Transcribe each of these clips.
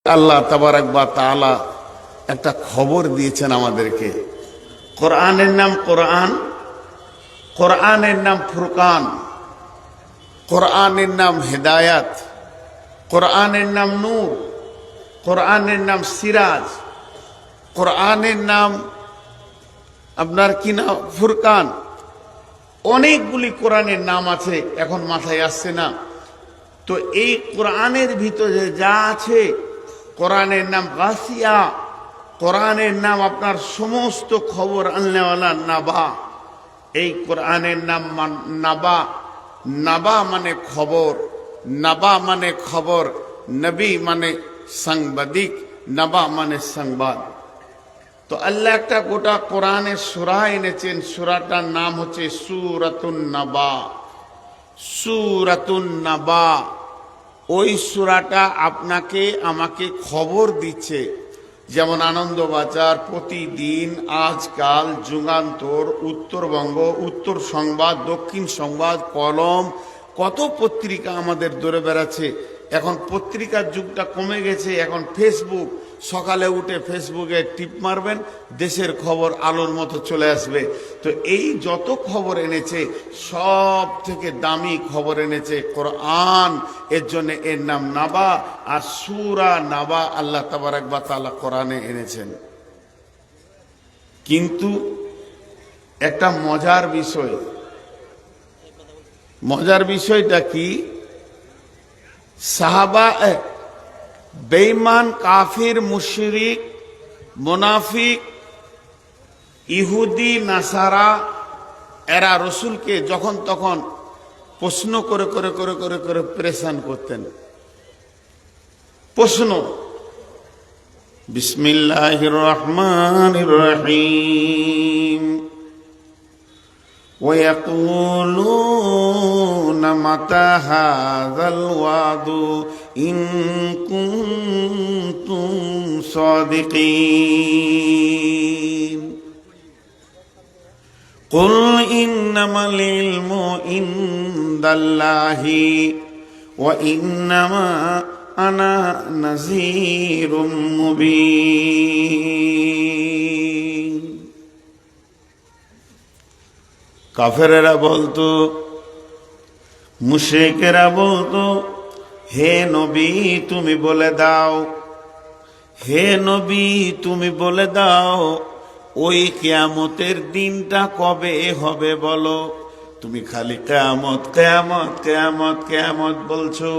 আল্লাহ তাবারাক ওয়া তাআলা একটা খবর দিয়েছেন আমাদেরকে। কোরআনের নাম কোরআন, কোরআনের নাম ফুরকান, কোরআনের নাম হেদায়াত, কোরআনের নাম নূর, কোরআনের নাম সিরাজ, কোরআনের নাম আপনার কি না ফুরকান। অনেকগুলি কোরআনের নাম আছে, এখন মাথায় আসছে না। তো এই কোরআনের ভিতরে যা আছে, কোরআনের নাম গাসিয়া, কোরআনের নাম আপনার সমস্ত খবর আননেওয়ালা নাবা। এই কোরআনের নাম নাবা। নাবা মানে খবর, নাবা মানে খবর, নবী মানে সাংবাদিক, নাবা মানে সংবাদ। তো আল্লাহ একটা গোটা কোরআনের সূরা এনেছেন, সূরাটার নাম হচ্ছে সূরাতুন নাবা। সূরাতুন নাবা, ওই সূরাটা আপনাকে আমাকে খবর দিচ্ছে। যেমন আনন্দবাজার, প্রতিদিন, আজকাল, যুগান্তর, উত্তরবঙ্গ, উত্তর সংবাদ, দক্ষিণ সংবাদ, কলম, কত পত্রিকা আমাদের দৌড়ে বেড়াচ্ছে। এখন পত্রিকার যুগটা কমে গেছে, এখন ফেসবুক। সকালে উঠে ফেসবুকে টিপ মারবেন, দেশের খবর আলোর মতো চলে আসবে। তো এই যত খবর এনেছে, সব থেকে দামি খবর এনেছে কোরআন। এর জন্য এর নাম নাবা। আর সূরা নাবা আল্লাহ তাবারাক ওয়া তাআলা কোরআনে এনেছেন। কিন্তু একটা মজার বিষয়, মজার বিষয়টা কি, সাহাবা বেঈমান, কাফির, মুশরিক, মুনাফিক, ইহুদি, নাসারা, এরা রসুলকে যখন তখন প্রশ্ন করে করে করে করে করে প্রেসান করতেন। প্রশ্ন, বিসমিল্লাহির রহমানির রহিম, ويقولون متى هذا الوعد إن كنتم صادقين قل إنما العلم عند الله وإنما أنا نذير مبين। কাফেরেরা বলতো, মুশরিকেরা বলতো, হে নবী তুমি বলে দাও, হে নবী তুমি বলে দাও, ওই কিয়ামতের দিনটা কবে হবে বলো। তুমি খালি কিয়ামত কিয়ামত কিয়ামত কিয়ামত বলছো।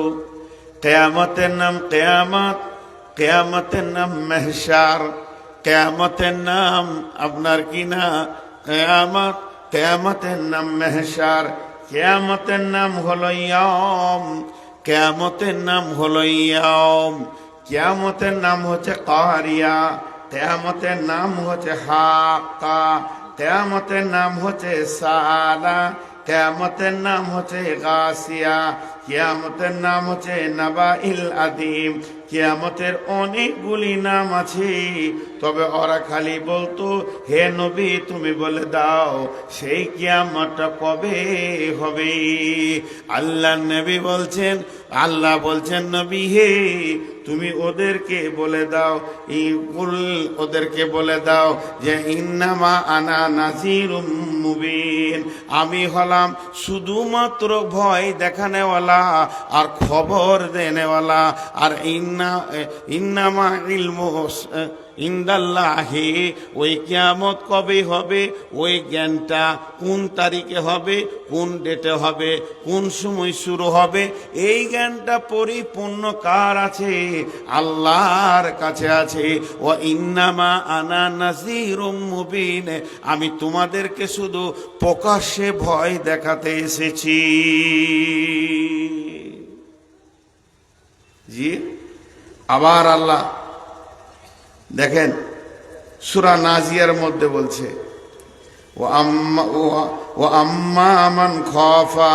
কিয়ামতের নাম কিয়ামত, কিয়ামতের নাম মাহশার, কিয়ামতের নাম আপনার কি না কিয়ামত, কিয়ামতের নাম মাহশার, কিয়ামতের নাম হলো ইয়াম, কিয়ামতের নাম হলো ইয়াম, কিয়ামতের নাম হচ্ছে কারিয়া, কিয়ামতের নাম হচ্ছে হাক্কা, কিয়ামতের নাম হচ্ছে সালা, কিয়ামতের নাম হচ্ছে গাসিয়া, কিয়ামতের নাম হচ্ছে নাবাইল আদিম। কিয়ামতের অনেকগুলি নাম আছে, তবে ওরা খালি বলতো, হে নবী তুমি বলে দাও সেই কিয়ামতটা কবে হবে। আল্লাহ নবী বলছেন, আল্লাহ বলছেন নবী হে তুমি ওদেরকে বলে দাও, ওদেরকে বলে দাও যে ইন্নামা আনা নাযীরুম মুবিন, আমি হলাম শুধুমাত্র ভয় দেখানেওয়ালা আর খবর দেনেওয়ালা। আর ইন্নামা ইলমু ইনদাল্লাহি, ওই কিয়ামত কবে হবে, ওই জ্ঞানটা কোন তারিখে হবে, কোন ডেটে হবে, কোন সময় শুরু হবে, এই জ্ঞানটা পরিপূর্ণ কার আছে? আল্লাহর কাছে আছে। ও ইন্নামা আনা নাযীরুম মুবিন, আমি তোমাদেরকে শুধু প্রকাশ্যে ভয় দেখাতে এসেছি। জি, আবার আল্লাহ দেখেন সূরা নাজিয়ার মধ্যে বলছে, ও আম্মা মান খাফা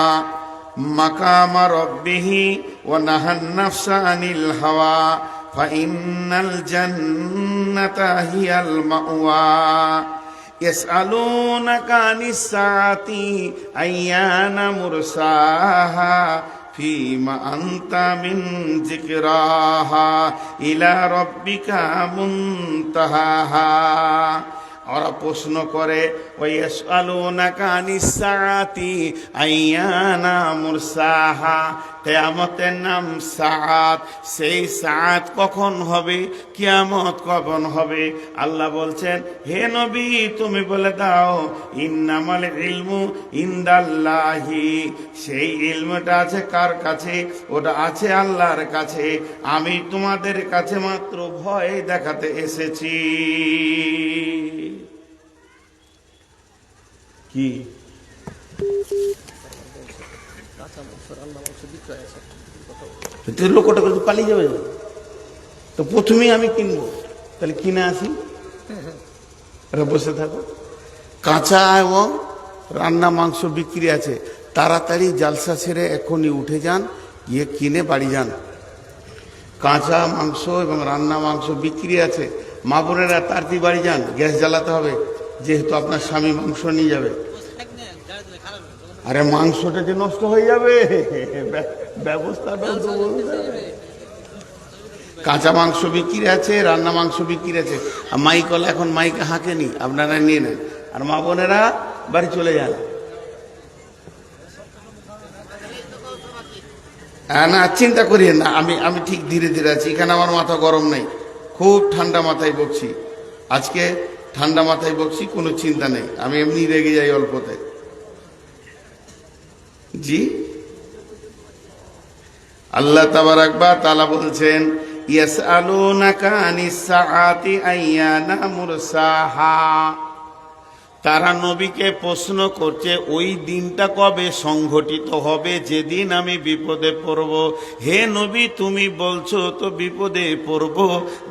মাকামা রাব্বিহি ওয়া নাহান নাফসা আনিল হাওয়া ফাইন্নাল জান্নাতা হিয়াল মাওয়া يسألونك عن الساعة أيان مرساها ফিমা আনতা মিন যিকরাহা ইলা রাব্বিকা মুনতাহাহা। ওরা প্রশ্ন করে ওয়াসআলুনাকা আনিস সাআতি আইয়ানা মুরসাহা, কিয়ামতের নাম সাআত, সেই সাআত কখন হবে, কিয়ামত কখন হবে? আল্লাহ বলছেন, হে নবী তুমি বলে দাও ইন্নামাল ইলমু ইনদাল্লাহি, সেই ইলমটা আছে কার কাছে? ওটা আছে আল্লাহর কাছে। আমি তোমাদের কাছে মাত্র ভয় দেখাতে এসেছি। কি লোকটা করে পালিয়ে যাবে, তো প্রথমেই আমি কিনবো, তাহলে কিনে আসি, বসে থাকো। কাঁচা এবং রান্না মাংস বিক্রি আছে, তাড়াতাড়ি জালসা ছেড়ে এখনই উঠে যান, গিয়ে কিনে বাড়ি যান। কাঁচা মাংস এবং রান্না মাংস বিক্রি আছে, মা বোনেরা তাড়াতাড়ি বাড়ি যান, গ্যাস জ্বালাতে হবে, যেহেতু আপনার স্বামী মাংস নিয়ে যাবে। আরে মাংসটা যে নষ্ট হয়ে যাবে, ব্যবস্থাটা তো বলতে। কাঁচা মাংস বিক্রি আছে, রান্না মাংস বিক্রি আছে, আর মাইকলা এখন মাইকে হাঁকেনি, আপনারা নিয়ে নেন, আর মা বোনেরা বাড়ি চলে যান। না চিন্তা করিয়ে না, আমি ঠিক ধীরে ধীরে আছি, এখানে আমার মাথা গরম নেই, খুব ঠান্ডা মাথায় বকছি আজকে, ঠান্ডা মাথায় বকছি, কোনো চিন্তা নেই, আমি এমনি রেগে যাই অল্পতে। জি, আল্লাহ তাবারাক ওয়া তাআলা বলছেন ইয়াসআলুনাকা আনিস সাআতি আইয়ানা মুরসাহা, তারা নবীকে প্রশ্ন করছে ওই দিনটা কবে সংঘটিত হবে যেদিন আমি বিপদে পড়ব। হে নবী তুমি বলছো তো বিপদে পড়ব,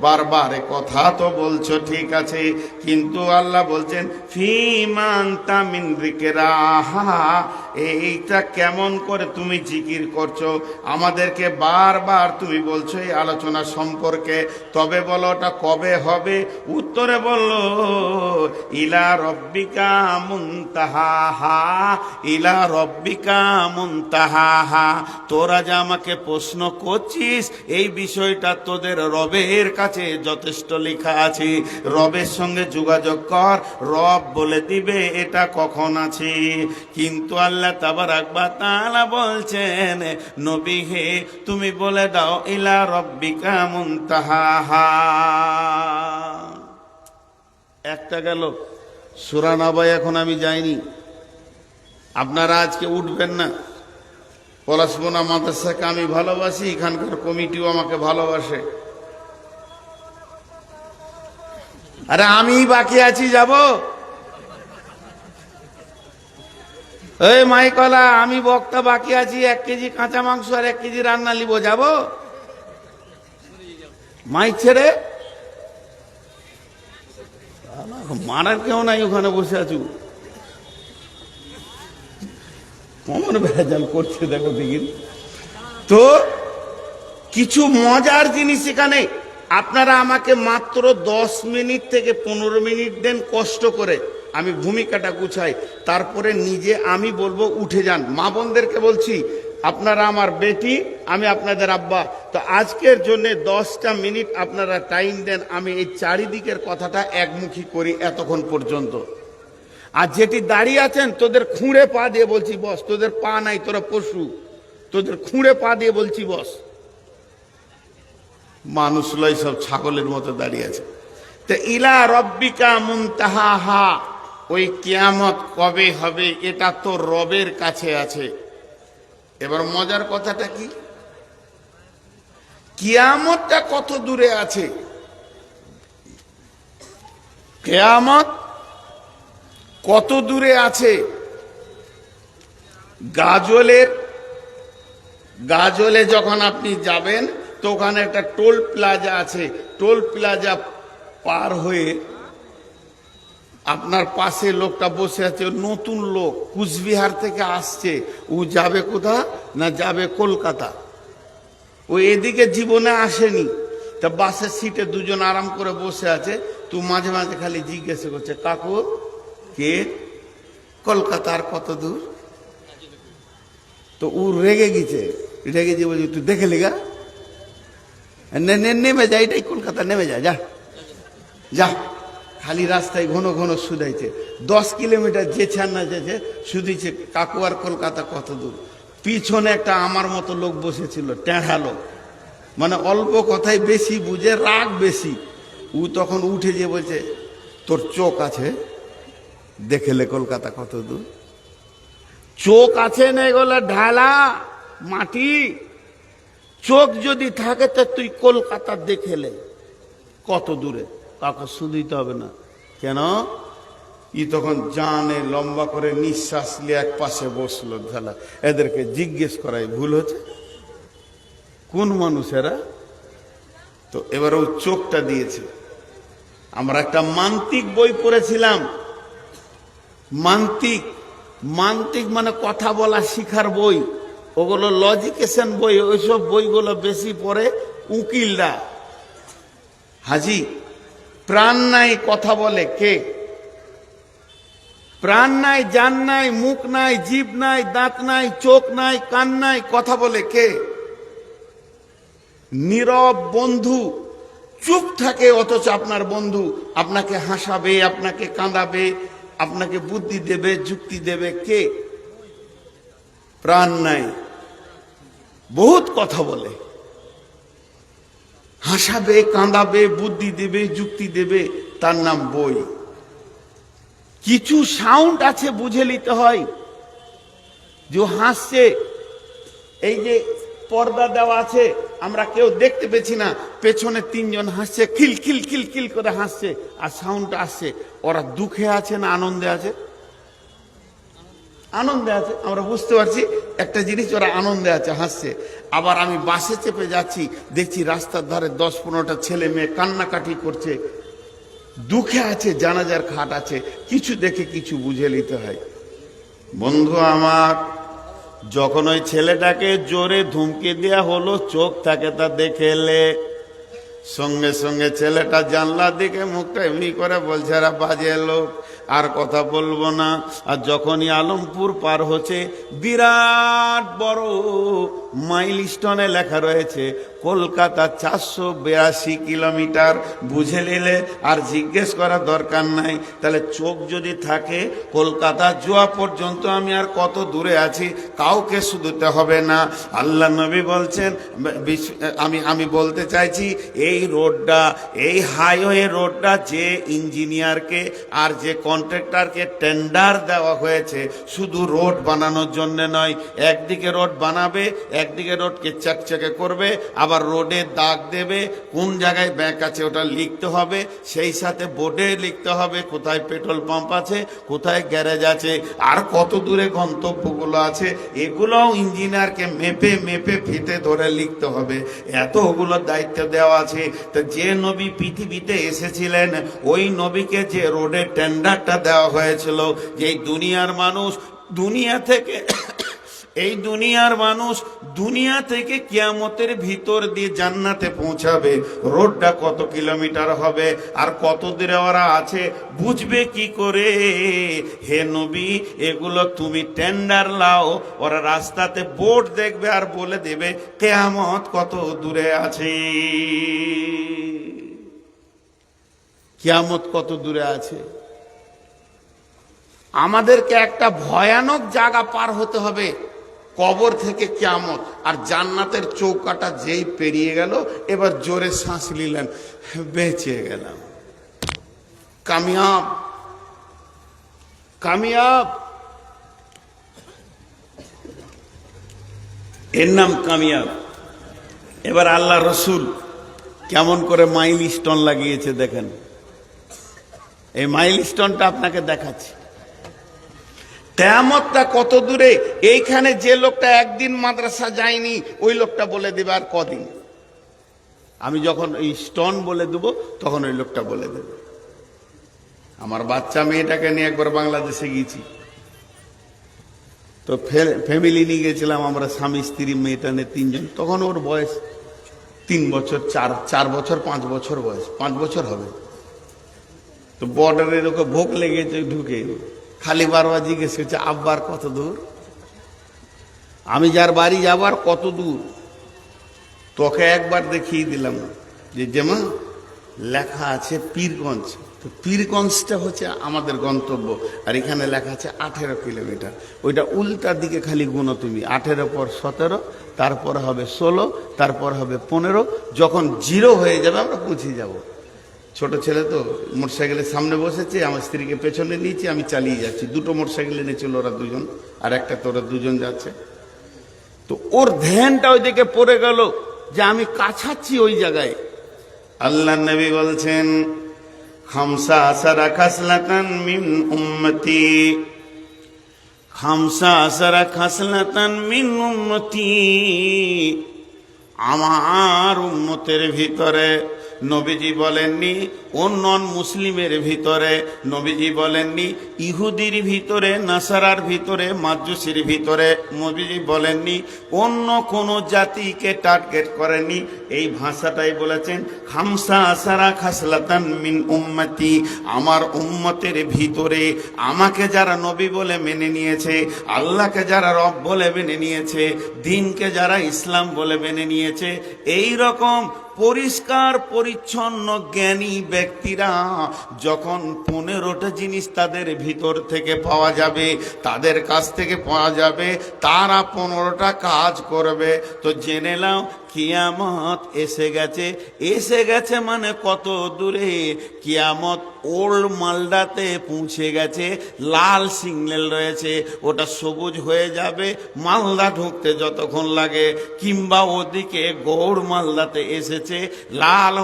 বারবার কথা তো বলছো ঠিক আছে, কিন্তু আল্লাহ বলছেন ফিমা আনতা মিন যিকরাহা, এইটা কেমন করে তুমি জিকির করছো, আমাদেরকে বারবার তুমি বলছো এই আলোচনা সম্পর্কে, তবে বলো ওটা কবে হবে? উত্তরে বললো ইলা রব্বিকা মুনতাহাহা, ইলা রব্বিকা মুনতাহাহা, তোরা যে আমাকে প্রশ্ন করছিস এই বিষয়টা তোদের রবের কাছে যথেষ্ট লেখা আছে, রবের সঙ্গে যোগাযোগ কর, রব বলে দিবে এটা কখন আছে। কিন্তু আল্লাহ তাবারাক ওয়া তাআলা বলছেন নবী হে তুমি বলে দাও ইলা রব্বিকা মুনতাহাহা। একটা গেল সূরা নাবা, এখন আমি যাইনি, আপনারা আজকে উঠবেন না। পলাশবোনা মাদ্রাসাকে আমি ভালোবাসি, এখানকার কমিটিও আমাকে ভালোবাসে। আরে আমি বাকি আছি, যাব এই মাইকলা, আমি বক্তা বাকি আছি, 1 কেজি কাঁচা মাংস আর 1 কেজি রান্না নিব, যাব মাইক ছেড়ে? মারার কেউ নাই, ওখানে বসে আছো, কমন ভেজাল করছে দেখো দেখি। তো কিছু মজার জিনিস এখানে, আপনারা আমাকে মাত্র 10 মিনিট থেকে 15 মিনিট দেন কষ্ট করে, আমি ভূমিকাটা গুছাই, তারপরে নিজে আমি বলবো উঠে যান। মা বোনদেরকে বলছি আপনারা আমার বেটি, আমি আপনাদের আব্বা, তো আজকের জন্য 10টা মিনিট আপনারা টাইম দেন, আমি এই চারিদিকের কথাটা একমুখী করি এতক্ষণ পর্যন্ত। আর যেটি দাঁড়িয়ে আছেন তোদের খুঁড়ে পা দিয়ে বলছি বস, তোদের পা নাই, তোরা পশু, তোদের খুঁড়ে পা দিয়ে বলছি বস। মানুষ লয় সব ছাগলের মতো দাঁড়িয়ে আছে। তো ইলা রব্বিকা মুনতাহাহা, ওই কিয়ামত কবে হবে এটা তো রবের কাছে আছে। এবার মজার কথাটা কি, কিয়ামতটা কত দূরে আছে? কিয়ামত কত দূরে আছে? গাজলে যখন আপনি যাবেন তো ওখানে একটা টোল প্লাজা আছে, টোল প্লাজা পার হয়ে আপনার পাশে লোকটা বসে আছে, নতুন লোক, কুচবিহার থেকে আসছে, ও যাবে কোথা না, যাবে কলকাতা। ও এদিকে জীবনে আসেনি, তা বাসের সিটে দুজন আরাম করে বসে আছে, তো মাঝে মাঝে খালি জিজ্ঞাসা করছে কাকু কে, কলকাতার কত দূর? তো ও রেগে গেছে, রেগে যে বলছি তুই দেখে লিগা নেমে যা, এটাই কলকাতা, নেমে যা, যা যা। খালি রাস্তায় ঘন ঘন শুধাইছে, 10 কিলোমিটার যেছে না যেছে শুধিছে কাকু আর কলকাতা কত দূর। পিছনে একটা আমার মতো লোক বসেছিল, টেঁড়া লোক, মানে অল্প কথায় বেশি বুঝে, রাগ বেশি। ও তখন উঠে যে বলছে তোর চোখ আছে দেখেলে কলকাতা কত দূর? চোখ আছে না এগুলো ঢালা মাটি, চোখ যদি থাকে তো তুই কলকাতা দেখেলে কত দূরে? কাকু শুধিতে হবে না কেন? ই তখন জানে লম্বা করে নিঃশ্বাস নিয়ে এক পাশে বসলো। ঢালা এদেরকে জিজ্ঞেস করাই ভুল হচ্ছে, কোন মানুষেরা? তো এবার ও চোখটা দিয়েছে। আমরা একটা মান্তিক বই পড়েছিলাম, মান্তিক, মান্তিক মানে কথা বলা শিখার বই, ওগুলো লজিকেশন বই, ওইসব বইগুলো বেশি পড়ে উকিলরা। হাজি, প্রাণ নাই কথা বলে কে? প্রাণ নাই, জান নাই, মুখ নাই, জিভ নাই, দাঁত নাই, চোখ নাই, কান নাই, কথা বলে কে? নীরব বন্ধু, চুপ থাকে, অথচ আপনার বন্ধু আপনাকে হাসাবে, আপনাকে কাঁদাবে, আপনাকে বুদ্ধি দেবে, যুক্তি দেবে কে? প্রাণ নাই, বহুত কথা বলে, হাসাবে, কাঁদাবে, বুদ্ধি দেবে, যুক্তি দেবে, তার নাম বই। কিছু সাউন্ড আছে বুঝে নিতে হয়। যে হাসছে, এই যে পর্দা দেওয়া আছে, আমরা কেউ দেখতে পেছি না, পেছনে 3 জন হাসছে, খিল খিল খিল খিল করে হাসছে, আর সাউন্ডটা আসছে। ওরা দুঃখে আছে না আনন্দে আছে? আনন্দে আছে, আমরা বুঝতে পারছি একটা জিনিস, ওরা আনন্দে আছে, হাসছে। আবার আমি বাসে চেপে যাচ্ছি, দেখছি রাস্তার ধারে 10-15টা ছেলে মেয়ে কান্নাকাটি করছে, দুঃখে আছে, জানাজার খাট আছে। কিছু দেখে কিছু বুঝে নিতে হয়। বন্ধু আমার, যখন ওই ছেলেটাকে জোরে ধুমকি দেয়া হলো, চোখ থাকে তা দেখেলে, সঙ্গে সঙ্গে ছেলেটা জানলার দিকে মুখটা এমনি করে বলছে এরা বাজে লোক, আর কথা বলবো না। আর যখনই আলমপুর পার হচ্ছে, বিরাট বড় মাইলস্টোনে লেখা রয়েছে কলকাতা 482 কিলোমিটার, বুঝে নিলে আর জিজ্ঞেস করার দরকার নাই। তাহলে চোখ যদি থাকে, কলকাতা যাওয়া পর্যন্ত আমি আর কত দূরে আছি কাউকে শুধুতে হবে না। আল্লাহ নবী বলছেন, আমি বলতে চাইছি, এই রোডটা, এই হাইওয়ে রোডটা যে ইঞ্জিনিয়ারকে আর যে কন্ট্রাক্টরকে টেন্ডার দেওয়া হয়েছে, শুধু রোড বানানোর জন্য নয়। একদিকে রোড বানাবে, একদিকে রোডকে চকচকে করবে, আবার রোডে দাগ দেবে, কোন জায়গায় ব্যাঁক আছে ওটা লিখতে হবে, সেই সাথে বোর্ডে লিখতে হবে কোথায় পেট্রোল পাম্প আছে, কোথায় গ্যারেজ আছে, আর কত দূরে গন্তব্যগুলো আছে। এগুলোও ইঞ্জিনিয়ারকে মেপে মেপে ফিতে ধরে লিখতে হবে। এতগুলো দায়িত্ব দেওয়া আছে। তো যে নবী পৃথিবীতে এসেছিলেন, ওই নবীকে যে রোডের টেন্ডারটা দেওয়া হয়েছিল, যে দুনিয়ার মানুষ দুনিয়া থেকে এই দুনিয়ার মানুষ দুনিয়া থেকে কিয়ামতের ভিতর দিয়ে জান্নাতে পৌঁছাবে, রোডটা কত কিলোমিটার হবে আর কত দূরে ওরা আছে বুঝবে কি করে? হে নবী, এগুলো তুমি টেন্ডার লাও, ওরা রাস্তাতে বোর্ড দেখবে আর বলে দেবে কিয়ামত কত দূরে আছে, কিয়ামত কত দূরে আছে। আমাদেরকে একটা ভয়ানক জায়গা পার হতে হবে, কবর থেকে কিয়ামত। আর জান্নাতের চৌকাটা যেই পেরিয়ে গেল, এবার জোরে শ্বাস নিলেন, বেঁচে গেলাম, কামিয়াব, কামিয়াব। এর নাম কামিয়াব। এবার আল্লাহ রসুল কেমন করে মাইল স্টোন লাগিয়েছে দেখেন। এই মাইল স্টোনটা আপনাকে দেখাচ্ছি, কিয়ামতটা কত দূরে। এইখানে যে লোকটা একদিন মাদ্রাসা যায়নি, ওই লোকটা বলে দেবে আর কদিন। আমি যখন এই স্টোন বলে দেব, তখন ওই লোকটা বলে দেবে। আমার বাচ্চা মেয়েটাকে নিয়ে একবার বাংলাদেশে গিয়েছি, তো ফ্যামিলি নিয়ে গেছিলাম আমরা, স্বামী স্ত্রী, মেয়েটা নিয়ে 3 জন। তখন ওর বয়স 3 বছর, 4 বছর, 5 বছর বয়স, 5 বছর হবে। তো বর্ডারের ওকে ভোগ লেগেছে, ঢুকে খালি বারবার জিজ্ঞেস করছে আব্বার কত দূর। আমি যার বাড়ি যাবার কত দূর তোকে একবার দেখিয়ে দিলাম যে যেমন লেখা আছে পীরগঞ্জ, তো পীরগঞ্জটা হচ্ছে আমাদের গন্তব্য, আর এখানে লেখা আছে 18 কিলোমিটার। ওইটা উল্টার দিকে খালি গুনো তুমি, 18 পর 17, তারপর হবে 16, তারপর হবে 15, যখন 0 হয়ে যাবে আমরা পৌঁছে যাব। ছোট ছেলে তো মোটরসাইকেলের সামনে বসেছে, আমার স্ত্রীকে পেছনে নিয়েছি, আমি চালিয়ে যাচ্ছি। দুটো মোটরসাইকেল এনেছিল ওরা দুজন, আর একটা তো ওরা দুজন যাচ্ছে। তো ওর ধ্যানটা ওই দিকে পড়ে গেল যে আমি কাছাচ্ছি ওই জায়গায়। আল্লাহ নবী বলছেন, খামসা আসারা খাসলাতান মিন উম্মতি, খামসা আসারা খাসলাতান মিন উম্মতি, আমার উম্মতের ভিতরে, নবীজি বলেননি অন্য মুসলিমের ভিতরে, নবীজি বলেননি ইহুদির ভিতরে, নাসারার ভিতরে, মাজুসির ভিতরে, নবীজি বলেননি অন্য কোনো জাতিকে টার্গেট করেননি। এই ভাষাটাই বলেছেন, খামসা আসারা খাসলাতান মিন উম্মতি, আমার উম্মতের ভিতরে আমাকে যারা নবী বলে মেনে নিয়েছে, আল্লাহকে যারা রব বলে মেনে নিয়েছে, দিনকে যারা ইসলাম বলে মেনে নিয়েছে, এই রকম পরিষ্কার পরিচ্ছন্ন জ্ঞানী ব্যক্তিরা যখন 15টা জিনিস তাদের ভিতর থেকে পাওয়া যাবে, তাদের কাছ থেকে পাওয়া যাবে, তারা 15টা কাজ করবে। তো জেনে নাও কিয়ামত এসে গেছে। এসে গেছে মানে কত দূরে? কিয়ামত ওল্ড মালদাতে পৌঁছে গেছে। লাল সিগন্যাল রয়েছে, ওটা সবুজ হয়ে যাবে মালদা ঢুকতে যতক্ষণ লাগে, কিংবা ওদিকে গৌড় মালদাতে এসেছে, লাল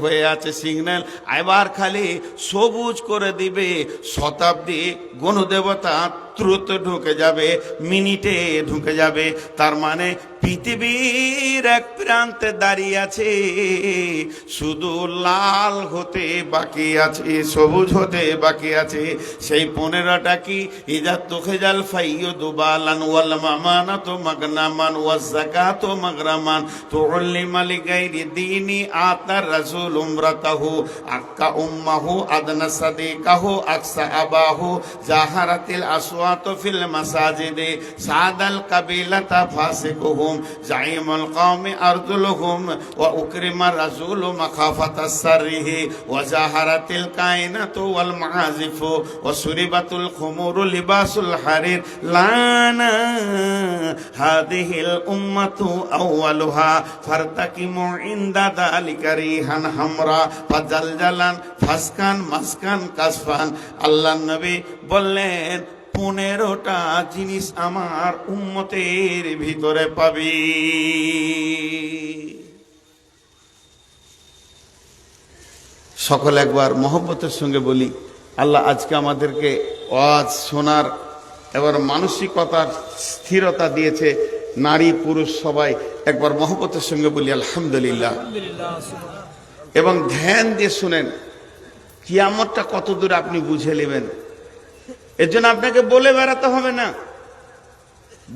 হয়ে আছে সিগন্যাল, এবার খালি সবুজ করে দিবে। শতাব্দী গণদেবতা দ্রুত ঢুকে যাবে, মিনিটে ঢুকে যাবে। তার মানে পৃথিবীর এক প্রান্তে দাঁড়িয়ে আছে, শুধু লাল হতে বাকি আছে, সবুজ হতে বাকি আছে। সেই 15টা কি? ইজা তুখজাল ফাইয়ুদু বালান ওয়াল মামানাতু মাগনামান ওয়াজ যাকাতু মাগরামান তুউল্লিমা লিগাইরি দীনি আতার রাসূল উমরাতাহু আক্কা উম্মাহু আদনা সাদিকাহু আকসা আবাহু জাহারাতিল আসওয়াতু ফিল মাসাজিদে সাদাল কাবিলাতা ফাসিকুহুম জাইমুল কওমি আরজুলুহুম ওয়া উকরিমা রাসূলু মাখাফাতাস সাররিহি ওয়া জাহারাতিল কায়নাতু ওয়াল মাআজিফু ওয়া সুরিবাতুল খুমুরু লিবাসুল হারির লানা হাদিহিল উম্মাতু আউয়ালুহা ফারতাকিমু ইনদা যালিকা রিহান হামরা ফাজালজালান ফাসকান মাসকান কাসফান। আল্লাহ নবী বললেন 15টা জিনিস আমার উম্মতের ভিতরে পাবি। সকল একবার মহব্বতের সঙ্গে বলি, আল্লাহ আজকে আমাদেরকে ওয়াজ শোনার এবার মানসিকতার স্থিরতা দিয়েছে, নারী পুরুষ সবাই একবার মহব্বতের সঙ্গে বলি আলহামদুলিল্লাহ। এবং ধ্যান দিয়ে শুনেন, কিয়ামতটা কত দূর আপনি বুঝে নেবেন। এর জন্য আপনাকে বলে বেড়াতে হবে না,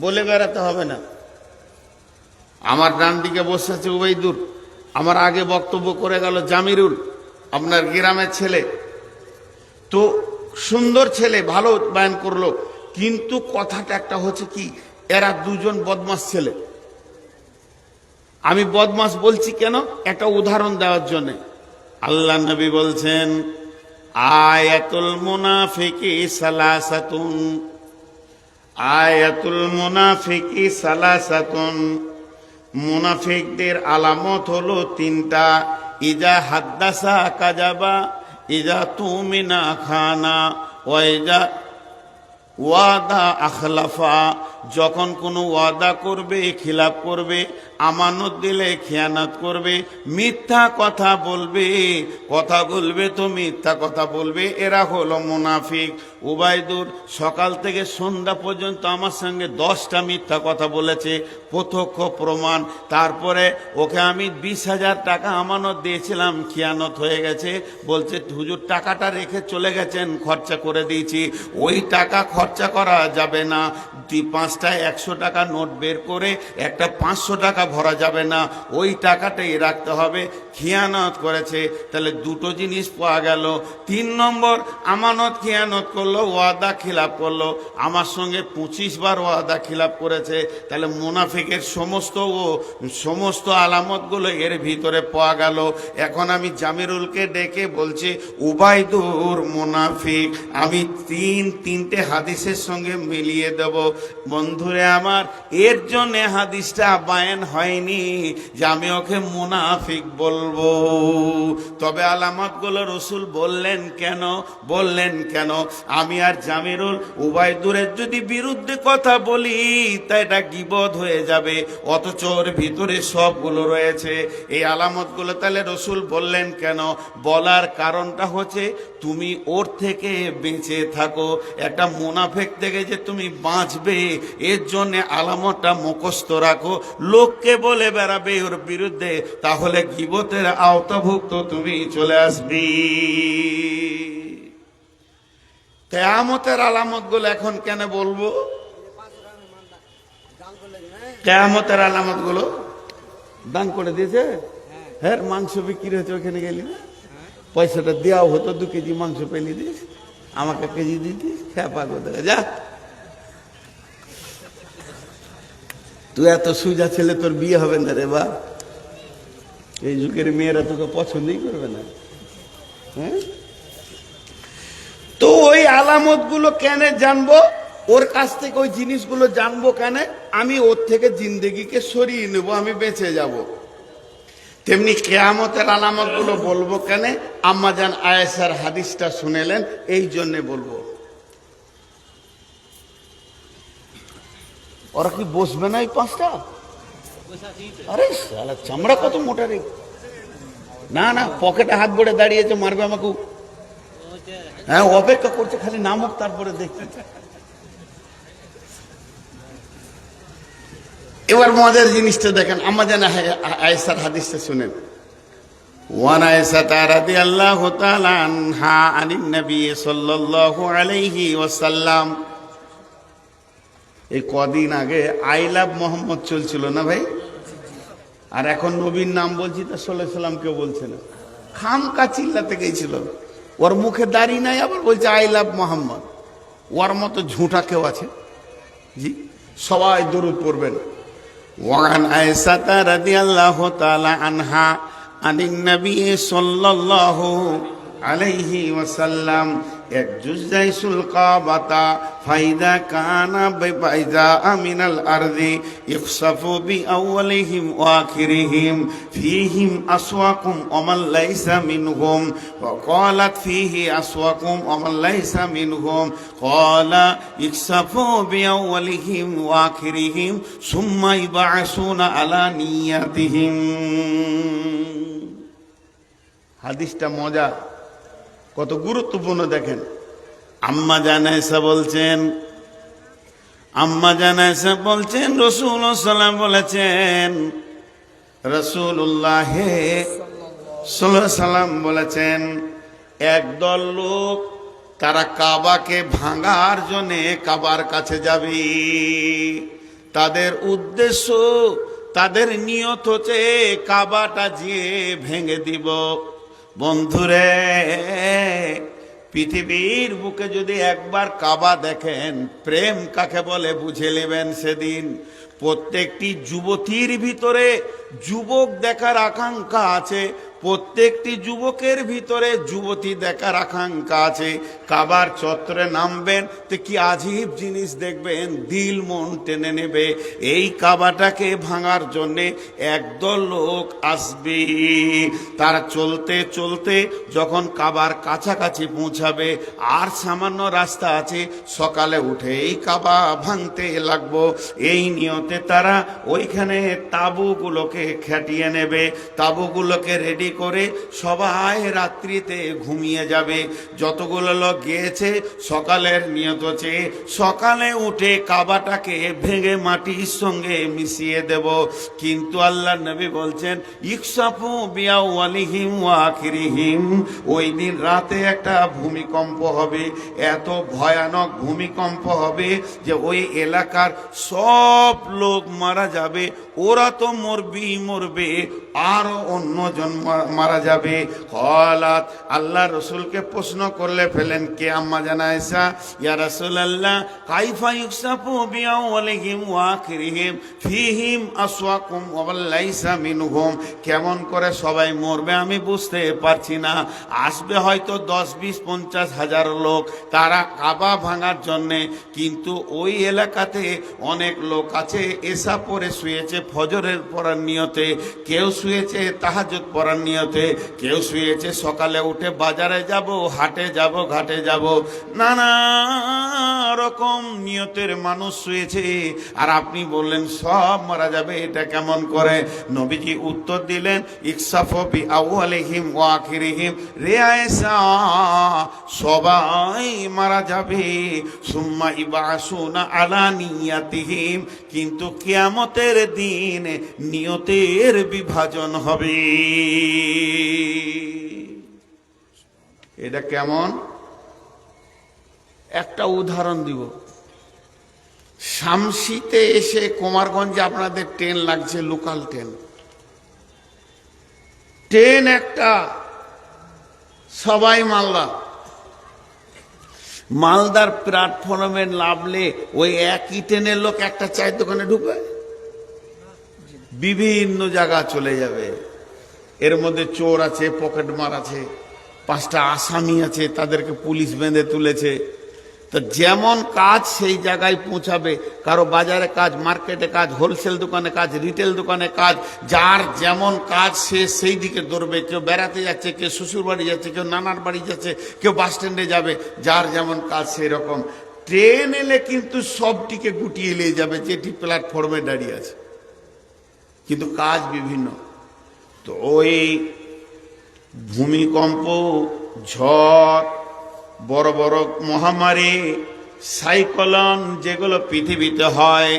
বলে বেড়াতে হবে না। আমার ডান দিকে বসে আছে উবাইদুর, আমার আগে বক্তব্য করে গেল জামিরুল, আপনার গ্রামের ছেলে, তো সুন্দর ছেলে, ভালো বয়ান করলো, কিন্তু কথাটা একটা হচ্ছে কি, এরা দুজন বদমাস ছেলে। আমি বদমাস বলছি কেন? একটা উদাহরণ দেওয়ার জন্য। আল্লাহ নবী বলছেন, আয়াতুল মুনাফিকি সালাসাতুন, আয়াতুল মুনাফিকি সালাসাতুন, মুনাফিকদের আলামত হলো 3টা। ইজা হাদ্দাসা কাযাবা, ইজা তুমিনা খানা, ওয়া ইজা ওয়াদা আখলাফা, যখন কোনো ওয়াদা করবে খিলাফ করবে, আমানত দিলে খেয়ানত করবে, মিথ্যা কথা বলবে, কথা বলবে তো মিথ্যা কথা বলবে। এরা হলো মুনাফিক। উবাইদুর সকাল থেকে সন্ধ্যা পর্যন্ত আমার সঙ্গে 10টা মিথ্যা কথা বলেছে, প্রত্যক্ষ প্রমাণ। তারপরে ওকে আমি 20,000 টাকা আমানত দিয়েছিলাম, খেয়ানত হয়ে গেছে। বলছে হুজুর টাকাটা রেখে চলে গেছেন, খরচা করে দিয়েছি। ওই টাকা খরচা করা যাবে না। 5টা 100 টাকা নোট বের করে একটা 500 টাকা ভরা যাবে না, ওই টাকাটাই রাখতে হবে। খিয়ানত করেছে, তাহলে দুটো জিনিস পাওয়া গেল। 3 নম্বর, আমানত খিয়ানত করলো, ওয়াদা খিলাপ করলো। আমার সঙ্গে 25 বার ওয়াদা খিলাপ করেছে, তাহলে মুনাফিকের সমস্ত আলামতগুলো এর ভিতরে পাওয়া গেল। এখন আমি জামিরুলকে ডেকে বলছি, উবাইদুর মুনাফিক, আমি তিনটে হাদিসের সঙ্গে মিলিয়ে দেব। বন্ধুরে আমার, এর জন্য হাদিসটা বায়ান হয়নি যে আমি ওকে মুনাফিক বলবো। তবে আলামতগুলো রসুল বললেন কেন? আমি আর জামিরুল উবাইদুরের যদি বিরুদ্ধে কথা বলি তা এটা গীবত হয়ে যাবে, অথচ ওর ভিতরে সবগুলো রয়েছে। এই আলামতগুলো তাহলে রসুল বললেন কেন? বলার কারণটা হচ্ছে তুমি ওর থেকে বেঁচে থাকো। একটা মুনাফিক থেকে যে তুমি বাঁচবে, এর জন্য আলামতটা মুখস্থ রাখো। লোককে বলে বেড়াবে ওর বিরুদ্ধে, তাহলে গীবতের আওতাভুক্ত তুমি চলে আসবি। কিয়ামতের আলামতগুলো এখন কেন বলবো? কিয়ামতের আলামতগুলো দান করে দিয়েছে। হ্যাঁ, মাংস বিক্রি হচ্ছে, ওখানে গেলি না, পয়সাটা দেওয়া হতো, 2 কেজি মাংস পেলি দিস, আমাকে কেজি দিতিস, খেপা করে যা। তুই এত সুজা ছেলে, তোর বিয়ে হবে না রে বা। এই যুগের মেয়েরা তোকে পছন্দই করবে না। হ্যাঁ, তো ওই আলামত গুলো কেন জানবো? ওর কাছ থেকে ওই জিনিসগুলো জানবো কেন? আমি ওর থেকে জিন্দেগিকে সরিয়ে নেব, আমি বেঁচে যাব। তেমনি কিয়ামতের আলামত গুলো বলবো কেন? আম্মা জান আয়েশার হাদিসটা শুনেলেন, এই জন্য বলবো। ওরা কি বসবে না এই 5টা? আরে শালা চামড়া কত মোটা রে! না, পকেটে হাত ভরে দাঁড়িয়েছে, মারবে আমাকে। হ্যাঁ, অপেক্ষা করছে, খালি নামক, তারপরে দেখি। এবার মজার জিনিসটা দেখেন, আম্মা জান আয়েশার হাদিসটা শুনেন। ওয়ান আয়েশা রাদিয়াল্লাহু তাআলা আনহা আনিন নবী সাল্লাল্লাহু আলাইহি ওয়াসাল্লাম। এই কদিন আগে আই লাভ মোহাম্মদ চলছিল না ভাই? আর এখন নবীর নাম বলছি, তা সাল্লাল্লাহু আলাইহি ওয়াসাল্লাম কেউ বলছে না, খামকা চিল্লাতে গেছিল। ওর মুখে দাড়ি নাই, আবার বলছে আই লাভ মোহাম্মদ। ওর মতো ঝুঁটা কেউ আছে? জি, সবাই দরুদ পড়বেন। ওয়ান আয়েশা রাদিয়াল্লাহু তাআলা আনহা আনিন নবী সাল্লাল্লাহু আলাইহি ওয়াসাল্লাম একজুজাইসুল কাবাতা ফাইদা কানা বাইদা আমিনাল আরদি ইখসাফু বিআউয়ালিহিম ওয়া আখিরিহিম ফীহিম আসওয়াকুম ওয়া মান লাইসা মিনহুম ওয়া ক্বালাত ফীহি আসওয়াকুম ওয়া মান লাইসা মিনহুম ক্বালা ইখসাফু বিআউয়ালিহিম ওয়া আখিরিহিম সুম্মা ইবআসুনা আলা নিয়াতিহিম। হাদিসটা মজা, কত গুরুত্বপূর্ণ দেখেন। আম্মা জান আয়েশা বলছেন রাসূলুল্লাহ সাল্লাল্লাহু বলেছেন, রাসূলুল্লাহ সাল্লাল্লাহু আলাইহি সাল্লাম বলেছেন, একদল লোক তারা কাবাকে ভাঙার জন্য কাবার কাছে যাবে। তাদের উদ্দেশ্য, তাদের নিয়ত হচ্ছে কাবাটা যেয়ে ভেঙে দিব। বন্ধুরে, পৃথিবীর বুকে যদি একবার কাবা দেখেন, প্রেম কাকে বলে বুঝে নেবেন সেদিন। প্রত্যেকটি যুবতীর ভিতরে যুবক দেখার আকাঙ্ক্ষা আছে, প্রত্যেকটি যুবকের ভিতরে যুবতী দেখার আকাঙ্ক্ষা আছে। কাবার চত্বরে নামবেন তো কি আজীব জিনিস দেখবেন, দিল মন টেনে নেবে। এই কাবাটাকে ভাঙার জন্যে একদল লোক আসবে। তারা চলতে চলতে যখন কাবার কাছাকাছি পৌঁছাবে, আর সামান্য রাস্তা আছে, সকালে উঠে এই কাবা ভাঙতে লাগবো। এই নিয়তে তারা ওইখানে তাঁবুগুলোকে খাটিয়ে নেবে, তাঁবুগুলোকে রেডি করে সবাই রাত্রিতে ঘুমিয়ে যাবে। যতগুলো লোক গিয়েছে সকালের নিয়ত হচ্ছে সকালে উঠে কাবাটাকে ভেঙে মাটির সঙ্গে মিশিয়ে দেব। কিন্তু আল্লাহর নবী বলছেন, ইকসাফু বিআউয়ালিহিম ওয়া আখিরিহিম, ওই দিন রাতে একটা ভূমিকম্প হবে। এত ভয়ানক ভূমিকম্প হবে যে ওই এলাকার সব লোক মারা যাবে, ওরা তো মরবে, আরো অন্যজন মারা যাবে। কলাত, আল্লাহ রসুলকে প্রশ্ন করলে ফেলেন কে আম্মা জানা আয়েশা, ইয়া রাসূলুল্লাহ কাইফা ইউসাফু বিআওয়ালিহিম ওয়া আখিরিহিম ফীহিম আসওয়াকুম ওয়া লাইসা মিনহুম, কেমন করে সবাই মরবে আমি বুঝতে পারছি না। আসবে হয়তো 10, 20, 50 হাজার লোক, তারা কাবা ভাঙার জন্যে, কিন্তু ওই এলাকাতে অনেক লোক আছে এশা পরে শুয়েছে ফজরের পড়ার নিয়তে, কেউ শুয়েছে তাহাজ্জুদ পড়ার নিয়তে, কেউ শুয়েছে সকালে উঠে বাজারে যাব, হাটে যাব, ঘাটে যাব, নানা রকম নিয়তের মানুষ শুয়েছে, আর আপনি বললেন সব মারা যাবে, এটা কেমন করে? নবীজি উত্তর দিলেন, ইকসাফু বিআওয়ালিহিম ওয়া আখিরিহিম, রে আয়েশা সবাই মারা যাবে, সুম্মা ইবাসুনা আলা নিয়াতিহিম, কিন্তু কিয়ামতের দিন নিয়তের বিভাজন হবে। এটা কেমন? একটা উদাহরণ দিব। শামসিতে এসে কুমারগঞ্জে আপনাদের ট্রেন লাগছে, লোকাল ট্রেন একটা, সবাই মালদার প্ল্যাটফর্মে নামলে ওই একই ট্রেনের লোক একটা চায়ের দোকানে ঢুকবে, বিভিন্ন জায়গা চলে যাবে। এর মধ্যে চোর আছে, পকেটমার আছে, 5টা আসামি আছে, তাদেরকে পুলিশ বেঁধে তুলেছে। তো যেমন কাজ সেই জায়গায় পৌঁছাবে, কারো বাজারে কাজ, মার্কেটে কাজ, হোলসেল দোকানে কাজ, রিটেল দোকানে কাজ, যার যেমন কাজ সে সেই দিকে দৌড়বে। কেউ বেড়াতে যাচ্ছে, কেউ শ্বশুর বাড়ি যাচ্ছে, কেউ নানার বাড়ি যাচ্ছে, কেউ বাস স্ট্যান্ডে যাবে, যার যেমন কাজ সেই রকম। ট্রেন এলে কিন্তু সবটিকে গুটিয়ে নিয়ে যাবে যেটি প্ল্যাটফর্মে দাঁড়িয়ে আছে, কিন্তু কাজ বিভিন্ন। তো ওই ভূমিকম্প, ঝড়, বড় বড় মহামারী, সাইক্লোন যেগুলো পৃথিবীতে হয়,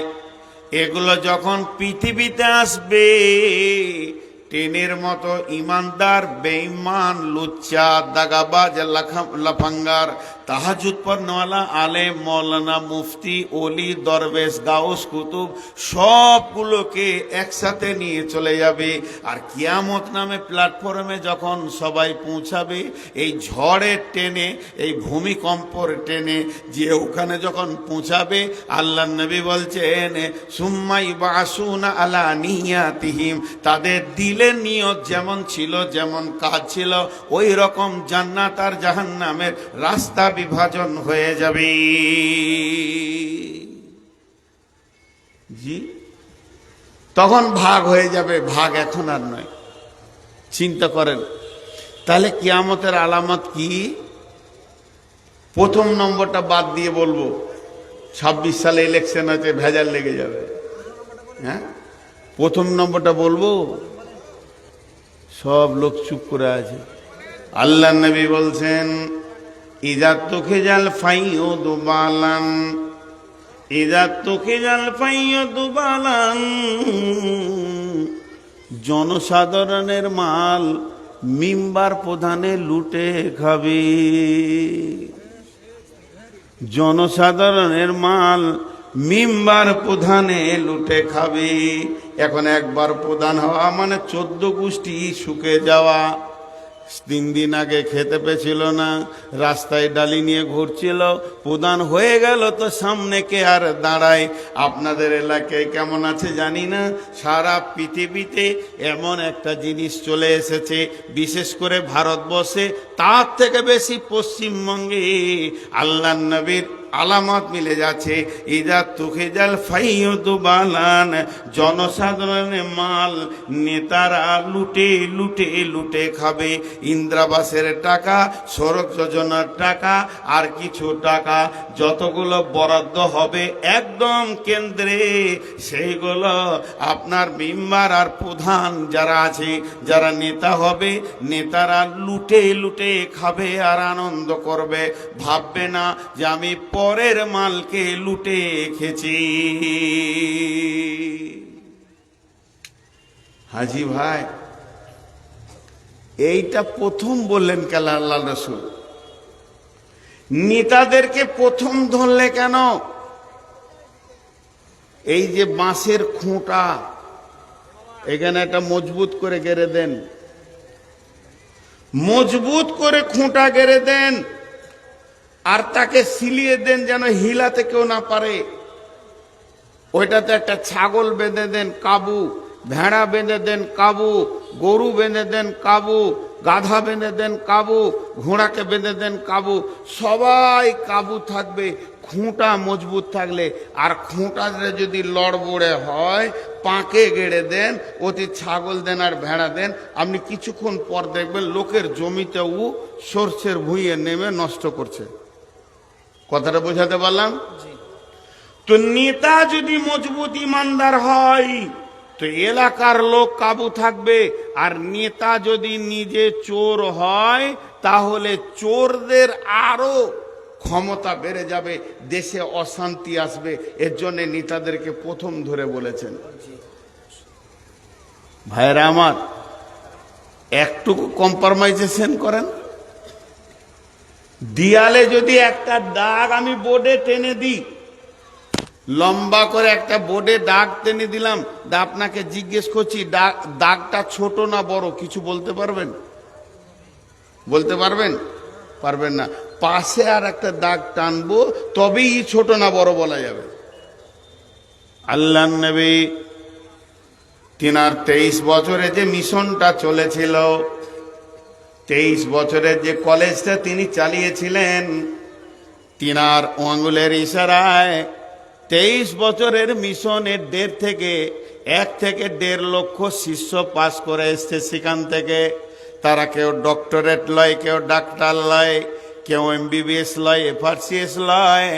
এগুলো যখন পৃথিবীতে আসবে, ট্রেনের মতো ইমানদার, বেঈমান, লুচ্চা, দাগাবাজ, লাফাঙ্গার, তাহাজ্জুদ পড়নেওয়ালা, আলেম, মৌলানা, মুফতি, ওলি, দরবেশ, গাউস, কুতুব সবগুলোকে একসাথে নিয়ে চলে যাবে। আর কিয়ামত নামে প্ল্যাটফর্মে যখন সবাই পৌঁছাবে, এই ঝড়ের ট্রেনে, এই ভূমিকম্পর ট্রেনে, যে ওখানে যখন পৌঁছাবে, আল্লাহ নবী বলছেন সুম্মা ইবাসুনা আলা নিয়াতিহিম, তাদের দিলের নিয়ত যেমন ছিল, যেমন কাজ ছিল, ওই রকম জান্নাত আর জাহান্নামের রাস্তা বিভাজন হয়ে যাবে। জি, তখন ভাগ হয়ে যাবে, ভাগ এখন আর নয়। চিন্তা করেন তাহলে কিয়ামতের আলামত কি? প্রথম নম্বরটা বাদ দিয়ে বলবো, 26 সালে ইলেকশন আছে, ভেজাল লেগে যাবে। হ্যাঁ, প্রথম নম্বরটা বলবো, সব লোক চুপ করে আছে। আল্লাহ নবী বলছেন ইজা তুখিজাল ফাইয়ুদু বালান, ইজা তুখিজাল ফাইয়ুদু বালান, জনসাধারণের মাল মিম্বার প্রধানে লুটে খাবে, জনসাধারণের মাল মিম্বার প্রধানে লুটে খাবে। এখন একবার প্রধান হওয়া মানে 14 গোষ্ঠী শুকে যাওয়া। 3 দিন আগে খেতে পেছিল না, রাস্তায় ডালি নিয়ে ঘুরছিল, প্রধান হয়ে গেল তো সামনে কে আর দাঁড়ায়? আপনাদের এলাকায় কেমন আছে জানি না, সারা পৃথিবীতে এমন একটা জিনিস চলে এসেছে, বিশেষ করে ভারতবর্ষে, তার থেকে বেশি পশ্চিমবঙ্গে আল্লাহ নবীর আলামত মিলে যাচ্ছে। ইজা তুখিজাল ফাইয়ুদু বালান, জনসাধারণের মাল নেতারা লুটে লুটে লুটে খাবে। ইন্দ্রাবাসের টাকা, সড়ক যোজনার টাকা, আর কিছু টাকা যতগুলো বরাদ্দ হবে একদম কেন্দ্রে, সেইগুলো আপনার মেম্বার আর প্রধান যারা আছে, যারা নেতা হবে, নেতারা লুটে লুটে খাবে আর আনন্দ করবে। ভাববে না যে আমি পরের মালকে লুটে খেছি। হাজি ভাই, এইটা প্রথম বললেন কেন আল্লাহ রাসূল? নেতাদেরকে প্রথম ধরলে কেন? এই যে বাঁশের খুঁটা, এখানে একটা মজবুত করে গেড়ে দেন, মজবুত করে খুঁটা গেড়ে দেন, আর তাকে সিলিয়ে দেন যেন হিলাতে কেউ না পারে। ওইটাতে একটা ছাগল বেঁধে দেন কাবু, ভেড়া বেঁধে দেন কাবু, গরু বেঁধে দেন কাবু, গাধা বেঁধে দেন কাবু, ঘোড়াকে বেঁধে দেন কাবু, সবাই কাবু থাকবে খুঁটা মজবুত থাকলে। আর খুঁটাতে যদি লড়বড়ে হয় পাঁকে গেড়ে দেন, অতি ছাগল দেন আর ভেড়া দেন, আপনি কিছুক্ষণ পর দেখবেন লোকের জমিতে সর্ষের ভুঁইয়ে নেমে নষ্ট করছে। কথাটা বোঝাতে পারলাম? তো নেতা যদি মজবুত ইমানদার হয় তো এলাকার লোক কাবু থাকবে। আর নেতা যদি নিজে চোর হয় তাহলে চোরদের আরো ক্ষমতা বেড়ে যাবে, দেশে অশান্তি আসবে। এর জন্য নেতাদেরকে প্রথম ধরে বলেছেন। ভাইরা আমার, একটুকু কম্প্রোমাইজেশন করেন। দেয়ালে যদি একটা দাগ আমি বোর্ডে টেনে দিই, লম্বা করে একটা বোর্ডে দাগ টেনে দিলাম, আপনাকে জিজ্ঞেস করছি দাগটা ছোট না বড়, কিছু বলতে পারবেন? বলতে পারবেন? পারবেন না। পাশে আর একটা দাগ টানবো, তবেই ছোট না বড় বলা যাবে। আল্লাহ নবী তিনার 23 বছরে যে মিশনটা চলেছিল, 23 বছরের যে কলেজটা তিনি চালিয়েছিলেন, তিনার আঙুলের ইশারায় 23 বছরের মিশনের 1 থেকে 1.5 লক্ষ শিষ্য পাস করে এসছে সেখান থেকে। তারা কেউ ডক্টরেট লয়, কেউ ডাক্তার লয়, কেউ MBBS লয়, FRCS লয়,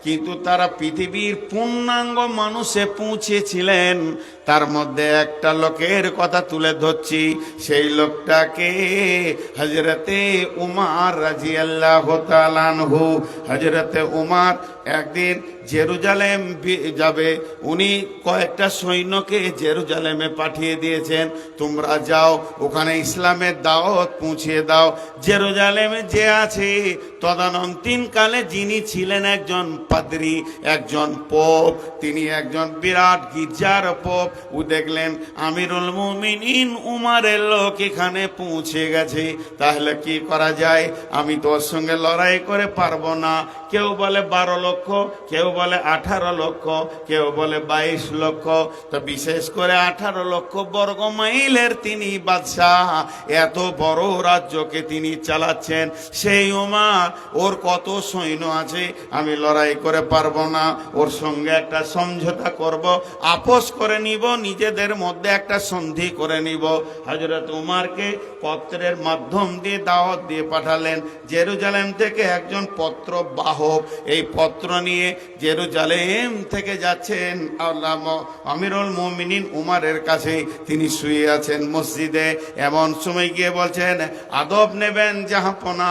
কিন্তু তারা পৃথিবীর পূর্ণাঙ্গ মানুষে পৌঁছেছিলেন। তার মধ্যে একটা লোকের কথা তুলে ধরছি, সেই লোকটাকে হযরতে উমর রাদিয়াল্লাহু তাআলা আনহু। হযরতে উমর একদিন জেরুজালেম যাবে, উনি কয়েকটা সৈন্যকে জেরুজালেমে পাঠিয়ে দিয়েছেন, তোমরা যাও ওখানে ইসলামের দাওয়াত পৌঁছিয়ে দাও। জেরুজালেমে যে আছে তদানীন্তনকালে যিনি ছিলেন একজন পাদ্রী, একজন পোপ, তিনি একজন বিরাট গির্জার পোপ। ও দেখলেন আমিরুল মুমিনিন উমরের লোক এখানে পৌঁছে গেছে, তাহলে কি করা যায়? আমি তো ওর সঙ্গে লড়াই করে পারবো না। কেউ বলে 12 লক্ষ, কেউ বলে 18 লক্ষ, কেউ বলে 22 লক্ষ। তো বিশেষ করে 18 লক্ষ বর্গ মাইলের তিনি বাদশাহ, এত বড় রাজ্যকে তিনি চালাচ্ছেন। সেই উমর, ওর কত সৈন্য আছে, আমি লড়াই করে পারবো না, ওর সঙ্গে একটা সমঝোতা করব, আপোষ করে নিব, নিজেদের মধ্যে একটা সন্ধি করে নিব। হযরত উমরকে পত্রের মাধ্যম দিয়ে দাওয়াত দিয়ে পাঠালেন। জেরুজালেম থেকে একজন পত্র বাহক এই পত্র নিয়ে জেরুজালেম থেকে যাচ্ছেন আমিরুল মুমিনিন উমরের কাছে। তিনি শুয়ে আছেন মসজিদে, এমন সময় গিয়ে বলছেন আদব নেবেন জাহাপনা।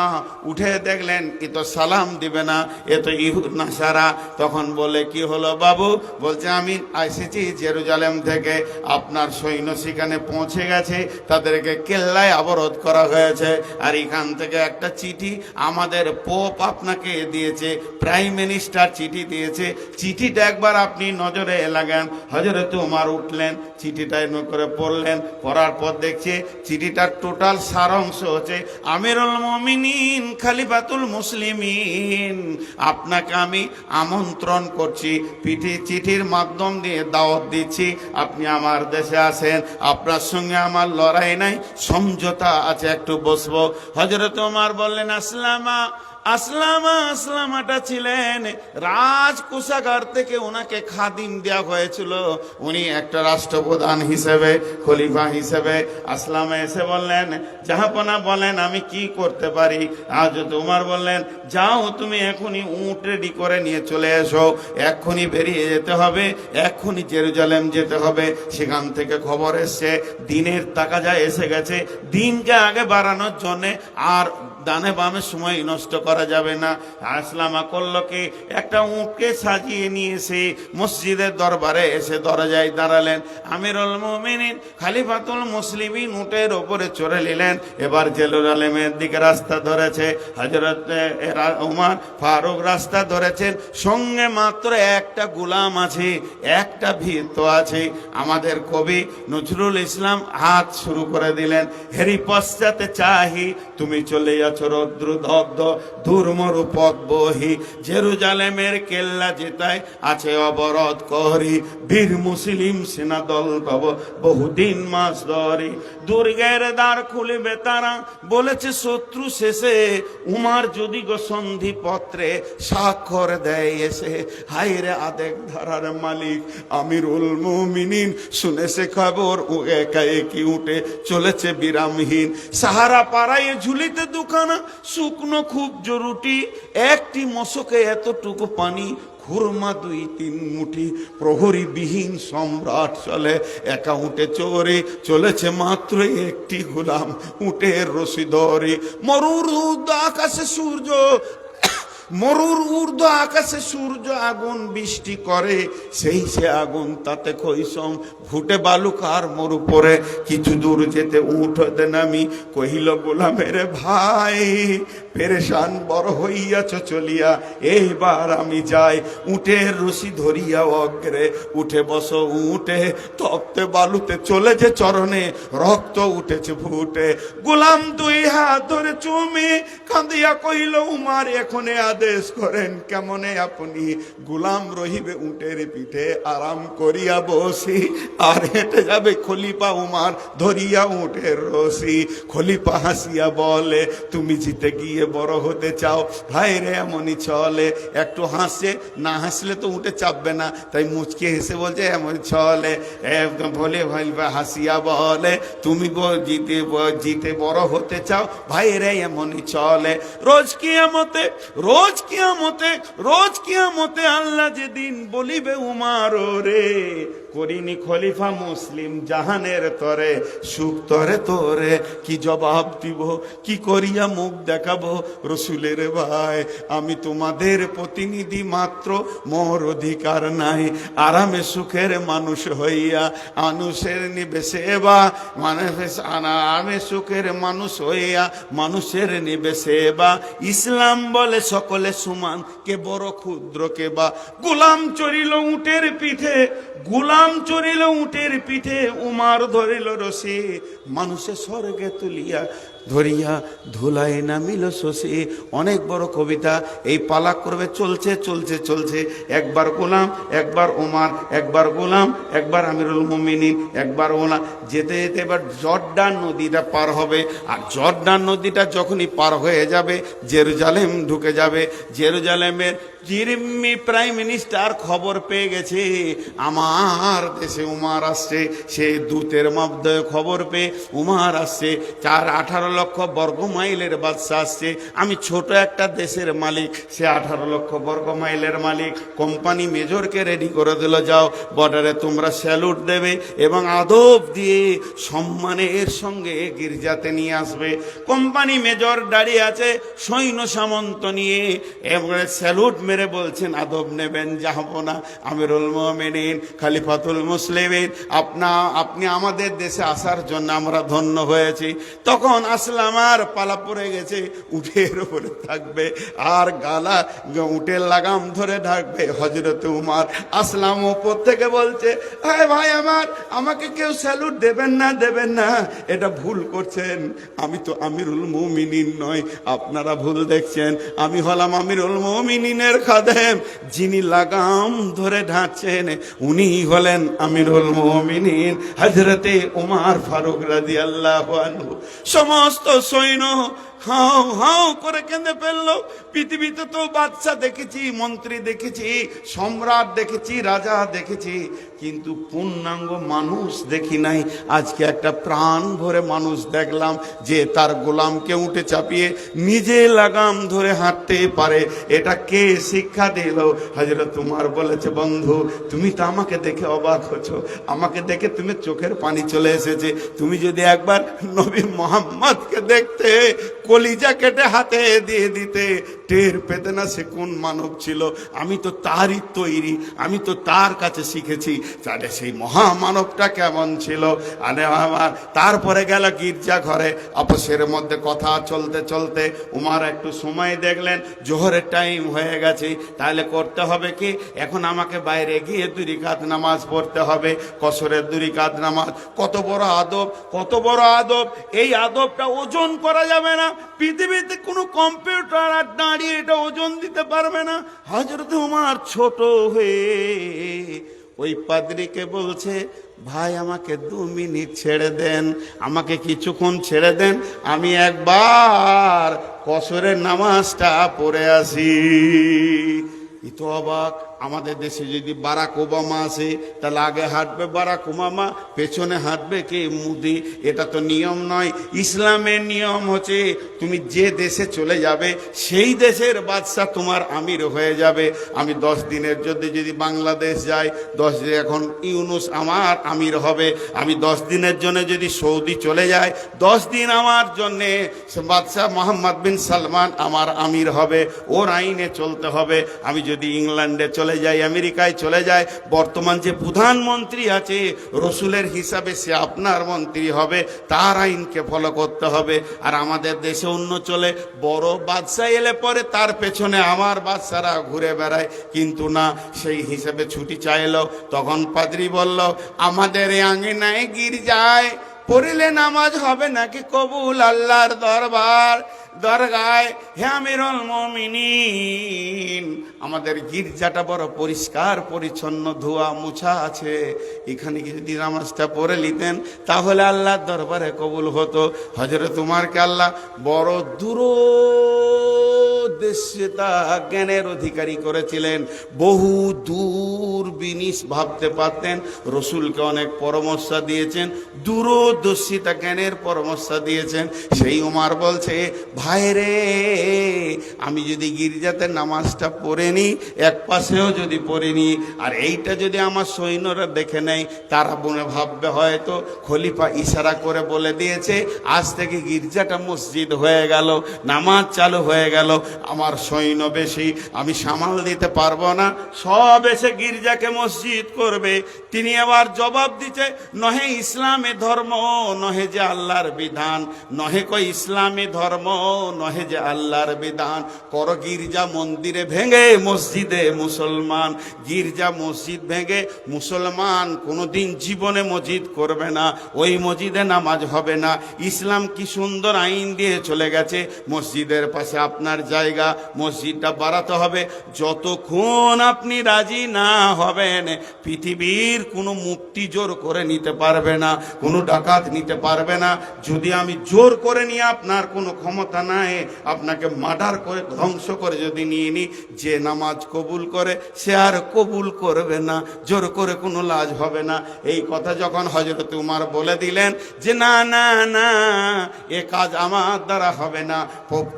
উঠে দেখলেন এ তো সালাম দিবে না, এ তো ইহুদ নাসারা। তখন বলে কি হলো বাবু? বলছে আমি এসেছি জেরুজালেম থেকে, আপনার সৈন্য সেখানে পৌঁছে গেছে, তাদেরকে কেল্লায় অবরোধ করা হয়েছে, আর এখান থেকে একটা চিঠি আমাদের পোপ আপনাকে দিয়েছে, প্রাইম মিনিস্টার চিঠি দিয়েছে, চিঠিটা একবার আপনি নজরে লাগান। হযরত উমর উঠলেন, চিঠিটা এমন করে পড়লেন, পড়ার পর দেখছে চিঠিটার টোটাল সারাংশ হচ্ছে আমিরুল মুমিনিন খলিফাতুল মুসলিমিন, আপনাকে আমি আমন্ত্রণ করছি, চিঠির মাধ্যম দিয়ে দাওয়াত দিচ্ছি, আপনি আমার দেশে আসেন, আপনার সঙ্গে আমার লড়াই নাই, সমঝোতা আছে, একটু বসবো। হযরত ওমর বললেন আসলামা। আসলামাটা ছিলেন রাজকোষাগার থেকে ওনাকে খাদিম দেওয়া হয়েছিল, উনি একটা রাষ্ট্রপ্রধান হিসেবে, খলিফা হিসেবে। আসলামা এসে বললেন জাহাপনা বলেন আমি কি করতে পারি? হযরত ওমর বললেন যাও তুমি এখনই উট রেডি করে নিয়ে চলে এসো, এক্ষুনি বেরিয়ে যেতে হবে, এক্ষুনি জেরুজালেম যেতে হবে। সেখান থেকে খবর এসছে দিনের তাকাজা এসে গেছে, দিনকে আগে বাড়ানোর জন্যে আর ডানে বামে সময় নষ্ট করা করা যাবে না। আসলামা করলো কি, একটা উটকে সাজিয়ে নিয়ে এসে মসজিদের দরবারে এসে দরজায় দাঁড়ালেন। আমিরুল মুমিনিন খলিফাতুল মুসলিমিন উটের ওপরে চড়ে নিলেন। এবার জেরুজালেমের দিকে রাস্তা ধরেছে। হযরত ওমর ফারুক রাস্তা ধরেছেন, সঙ্গে মাত্র একটা গোলাম আছে, একটা ভীত আছে। আমাদের কবি নজরুল ইসলাম হাত শুরু করে দিলেন, হেরি পশ্চাতে চাহি তুমি চলে যাচ্ছ রৌদ্র দগ্ধ দুর্মরু পথ বহি, জেরুজালেমের কেল্লা যেতায় আছে অবরোধ করি, বীর মুসলিম সেনা দল তব বহুদিন মাস ধরি, দুর্গের দ্বার খুলবে তারা বলেছে শত্রু শেষে, উমার যদি গো সন্ধি পত্রে স্বাক্ষর দেয় এসে, হায়রে আদেক ধারার মালিক আমিরুল মুমিনিন শুনেছে খবর ও একা একই উঠে চলেছে বিরামহীন, সাহারা পাড়ায় ঝুলিতে দুখানা শুকনো খুব জরুটি, একটি মশকে এতটুকু পানি, খুরমা 2-3 মুঠি, প্রহরী বিহীন সম্রাট চলে একা উঠে চড়ে চলেছে মাত্র একটি গোলাম উটের রশি ধরে, মরুর আকাশে সূর্য মরুর ঊর্ধ্ব আকাশে সূর্য আগুন বৃষ্টি করে, সেই সে আগুন তাতে কৈসম ফুটে বালুকার মরু পরে, কিছু দূর যেতে উঠ হতে নামি কহিল গোলামের ভাই, পেরেশান বড় হইয়াছ চলিয়া এইবার আমি যাই, উটের রশি ধরিয়া অগ্রে উঠে বস উঠে, তপ্তে বালুতে চলে যে চরণে রক্ত উঠেছে ফুটে, গোলাম 2 হাত ধরে চুমি কাঁদিয়া কহিল উমার এখনে আদেশ করেন কেমনে আপনি, গোলাম রহিবে উটের পিঠে আরাম করিয়া বসি, আর হেঁটে যাবে খলিফা উমার ধরিয়া উটের রশি, খলিফা হাসিয়া বলে তুমি জিতে গিয়ে বড় হতে চাও, ভাই রে এমনই চলে, একটু হাসে, না হাসলে তো উঠে চাপবে না, তাই মুচকে হেসে বলছে এমন চলে, বলে খলিফা হাসিয়া বলে তুমি জিতে বড় হতে চাও, ভাই রে এমনই চলে, রোজ কিয়ামতে আল্লাহ যেদিন বলিবে উমার রে, করিনি খলিফা মুসলিম জাহানের তরে, সুখ তরে তোরে কি জবাব দিব, কি করিয়া মুখ দেখাবো রসুলের ভাই, আমি তোমাদের প্রতিনিধি মাত্র, মোর অধিকার নাই, আরামে সুখের মানুষ হইয়া মানুষের নিবে সেবা, আরামে সুখের মানুষ হইয়া মানুষের নিবে সেবা, ইসলাম বলে সকলে সমান, কে বড় ক্ষুদ্র কে বা, গোলাম চড়িল উটের পিঠে উমার ধরিল রশি, মানুষে স্বর্গে তুলিয়া ধরিয়া ধুলাই নামিল শশী। অনেক বড় কবিতা, এই পালা করবে চলছে, একবার গোলাম একবার ওমার, একবার গোলাম একবার আমিরুল মুমিনিন, একবার ওলা, যেতে এবার জর্ডান নদীটা পার হবে, আর জর্ডান নদীটা যখনই পার হয়ে যাবে জেরুজালেম ঢুকে যাবে, জেরুজালেমের জিরিমি প্রাইম মিনিস্টার খবর পেয়ে গেছে আমার দেশে উমার আসছে, সে দূতের মাধ্যমে খবর পেয়ে উমার আসছে, 18 লক্ষ বর্গ মাইলের বাদশা আসছে, আমি ছোট একটা দেশের মালিক, সে 18 লক্ষ বর্গ মাইলের মালিক, কোম্পানি মেজরকে রেডি করে দিল, যাও বর্ডারে তোমরা স্যালুট দেবে এবং আদব দিয়ে সম্মানের সঙ্গে গির্জাতে নিয়ে আসবে, কোম্পানি মেজর দাঁড়িয়ে আছে সৈন্য সামন্ত নিয়ে, এবারে স্যালুট মেরে বলছেন আদব নেবেন, যাবো না, আমিরুল মুমিনিন খলিফাতুল মুসলিমিন আপনি আমাদের দেশে আসার জন্য আমরা ধন্য হয়েছি, তখন আসলামার পালা পড়ে গেছে, উটের উপরে থাকবে আর গালা উটের লাগাম ধরে থাকবে হযরত উমর, আসলাম উপর থেকে বলছে হ্যাঁ ভাই আমাকে কেউ স্যালুট দেবেন না, এটা ভুল করছেন, আমি তো আমিরুল মুমিনিন নয়, আপনারা ভুল দেখছেন, আমি হলাম আমিরুল মুমিনিনের খাদেম, যিনি লাগাম ধরে ঢাকছেন উনি হলেন আমিরুল মুমিনিন হযরতে উমর ফারুক রাদিয়াল্লাহু আনহু। সমস্ত সৈন্য হাও হাও করে কেঁদে ফেললো, পৃথিবীতে তো বাদশা দেখেছি, মন্ত্রী দেখেছি, সম্রাট দেখেছি, রাজা দেখেছি, কিন্তু পূর্ণাঙ্গ মানুষ দেখি নাই, আজকে একটা প্রাণ ভরে মানুষ দেখলাম যে তার গোলামকে উঠে চাপিয়ে নিজে লাগাম ধরে হাঁটতে পারে, এটা কে শিক্ষা দিল? হযরত উমর বলেছে বন্ধু তুমি তো আমাকে দেখে অবাক হচ্ছ, আমাকে দেখে তুমি চোখের পানি চলে এসেছে, তুমি যদি একবার নবী মুহাম্মদকে দেখতে, কলিজা কেটে হাতে দিয়ে দিতে, টের পেতে না সে কোন মানব ছিল। আমি তো তারই তৈরি, আমি তো তার কাছে শিখেছি, তাহলে সেই মহামানবটা কেমন ছিল। আরে আমার তারপরে গেল গির্জা ঘরে, আপসের মধ্যে কথা চলতে চলতে উমার একটু সময় দেখলেন জোহরের টাইম হয়ে গেছে, তাহলে করতে হবে কি, এখন আমাকে বাইরে গিয়ে 2 রাকাত নামাজ পড়তে হবে, কসরের 2 রাকাত নামাজ। কত বড় আদব, কত বড় আদব। এই আদবটা ওজন করা যাবে না, পৃথিবীতে কোনো কম্পিউটার আর দাঁড়িয়ে এটা ওজন দিতে পারবে না। হযরত উমর ছোট হয়ে ওই পাদ্রীকে বলছে, ভাই আমাকে 2 মিনিট ছেড়ে দেন, আমাকে কিছুক্ষণ ছেড়ে দেন, আমি একবার কসরের নামাজটা পড়ে আসি। ই তো অবাক। আমাদের দেশে যদি বারাক ওবামা আসে, তাহলে আগে হাঁটবে বারাক ওবামা, পেছনে হাঁটবে কে, মোদি। এটা তো নিয়ম নয়। ইসলামের নিয়ম হচ্ছে তুমি যে দেশে চলে যাবে সেই দেশের বাদশা তোমার আমির হয়ে যাবে। আমি 10 দিনের জন্য যদি বাংলাদেশ যাই, 10 দিন, এখন ইউনুস আমার আমির হবে। আমি 10 দিনের জন্য যদি সৌদি চলে যাই, 10 দিন আমার জন্যে বাদশাহ মোহাম্মদ বিন সালমান আমার আমির হবে, ওর আইনে চলতে হবে। আমি যদি ইংল্যান্ডে চলে যাই, আমেরিকায় চলে যাই, বর্তমান যে প্রধানমন্ত্রী আছে রসুলের হিসাবে সে আপনার মন্ত্রী হবে, তার আইনকে ফলো করতে হবে। আর আমাদের দেশে অন্য চলে, বড় বাদশাহ এলে পরে তার পেছনে আমার বাদশারা ঘুরে বেড়ায়। কিন্তু না, সেই হিসাবে ছুটি চাইলো। তখন পাদ্রী বলল, আমাদের এই আঙিনায় গির্জায় পড়িলে নামাজ হবে নাকি কবুল আল্লাহর দরগায়? হে আমিরুল মুমিনিন, আমাদের গির্জাটা বড় পরিষ্কার পরিচ্ছন্ন, ধোয়া মুছা আছে, এখানে যদি নামাজটা পড়ে নিতেন তাহলে আল্লাহর দরবারে কবুল হতো। হযরত উমরকে আল্লাহ বড় দূরদর্শিতা জ্ঞানের অধিকারী করেছিলেন। বহু দূর বিনিশ ভাবতে পারতেন। রসুলকে অনেক পরামর্শ দিয়েছেন, দূরদর্শিতা জ্ঞানের পরামর্শ দিয়েছেন। সেই উমর বলছে, ভাইরে, আমি যদি গির্জাতে নামাজটা পড়ে নি, এক পাশেও যদি পড়ে নি, আর এইটা যদি আমার সৈন্যরা দেখে নেয়, তারা মনে ভাববে হয়তো খলিফা ইশারা করে বলে দিয়েছে আজ থেকে গির্জাটা মসজিদ হয়ে গেল, নামাজ চালু হয়ে গেল। আমার সৈন্য বেশি, আমি সামাল দিতে পারবো না, সব এসে গির্জাকে মসজিদ করবে। তিনি আবার জবাব দিচ্ছে, নহে ইসলামে ধর্ম, নহে যে আল্লাহর বিধান, নহে কই ইসলামে ধর্ম, নহে যে আল্লাহর বিধান। কর গির্জা মন্দিরে ভেঙে মসজিদে মুসলমান, গির্জা মসজিদ ভেঙে মুসলমান কোনোদিন জীবনে মসজিদ করবে না, ওই মসজিদে নামাজ হবে না। ইসলাম কি সুন্দর আইন দিয়ে চলে গেছে, মসজিদের পাশে আপনার জায়গা, মসজিদটা বাড়াতে হবে। যতক্ষণ আপনি রাজি না হবেন, পৃথিবীর কোনো মুক্তি জোর করে নিতে পারবে না, কোনো ডাকাত নিতে পারবে না। যদি আমি জোর করে নিয়ে, আপনার কোনো ক্ষমতা নাই, আপনাকে মার্ডার করে ধ্বংস করে যদি নিয়ে নি, যে নামাজ কবুল করে সে আর কবুল করবে না, জোর করে কোনো লাজ হবে না। এই কথা যখন হযরত উমর বলে দিলেন যে না না না, এ কাজ আমার দ্বারা হবে না,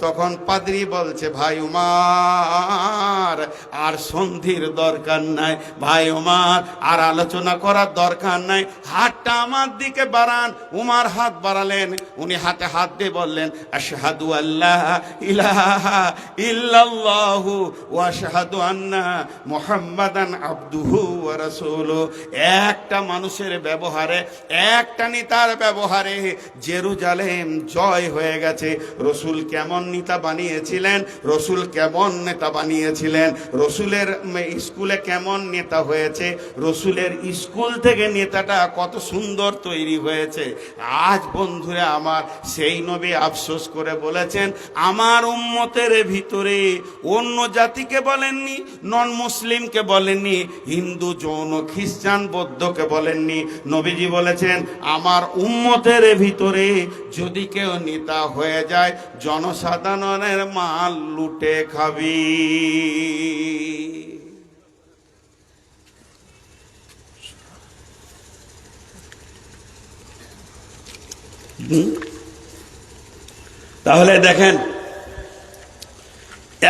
তখন পাদ্রী বলছে, ভাই উমর, আর সন্ধির দরকার নাই, ভাই উমর আর আলোচনা করার দরকার নাই, হাতটা আমার দিকে বাড়ান। উমর হাত বাড়ালেন, উনি হাতে হাত দিয়ে বললেন, আশহাদু আল্লাহ ইলাহা ইল্লাল্লাহু ওয়া আশহাদু আন্না মুহাম্মাদান আবদুহু ওয়া রাসূলুহু। একটা মানুষের ব্যবহারে, একটা নেতার ব্যবহারে জেরুজালেম জয় হয়ে গেছে। রসুল কেমন নেতা বানিয়েছিলেন, রসুল কেমন নেতা বানিয়েছিলেন, রসুলের স্কুলে কেমন নেতা হয়েছে, রসুলের স্কুল থেকে নেতাটা কত সুন্দর তৈরি হয়েছে। আজ বন্ধুরা আমার, সেই নবী আফসোস করে বলেছেন, আমার উম্মতের ভিতরে অন্য জাতিকে বলেননি, নন মুসলিমকে বলেননি, হিন্দু, জৈন, খ্রিস্টান, বৌদ্ধকে বলেননি, নবীজি বলেছেন আমার উম্মতের ভিতরে যদি কেউ নেতা হয়ে যায়, জনসাধারণের মাল লুটে খাবি। তাহলে দেখেন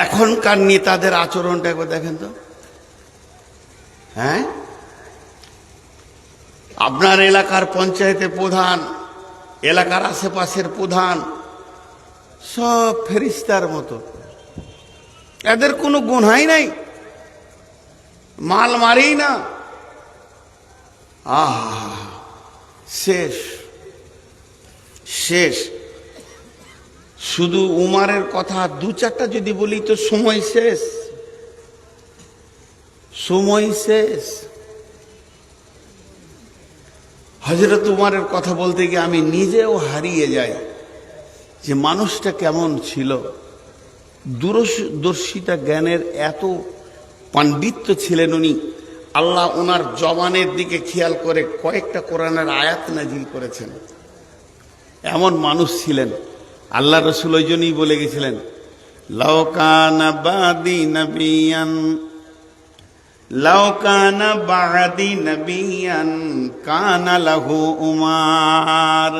এখনকার নেতাদের আচরণটা একবার দেখেন তো। হ্যাঁ, আপনার এলাকার পঞ্চায়েতের প্রধান, এলাকার আশেপাশের প্রধান, সব ফেরেশতার মতো। এদের কোনো গুনাই নাই, মাল মারেই না। শেষ শেষ। শুধু উমারের কথা দু চারটা যদি বলি তো সময় শেষ, সময় শেষ। হযরত উমারের কথা বলতে গিয়ে আমি নিজেও হারিয়ে যাই যে মানুষটা কেমন ছিল। দূরদর্শিতা জ্ঞানের এত পাণ্ডিত্য ছিলেন উনি। আল্লাহ ওনার জবানের দিকে খেয়াল করে কয়েকটা কোরআনের আয়াত নাজিল করেছেন। এমন মানুষ ছিলেন। আল্লাহ রসুল ওই জন্যই বলে গেছিলেন, লাউ কানা বাদি নবিয়ান, লাউ কানা বাদি নবিয়ান কানা লাহু উমার।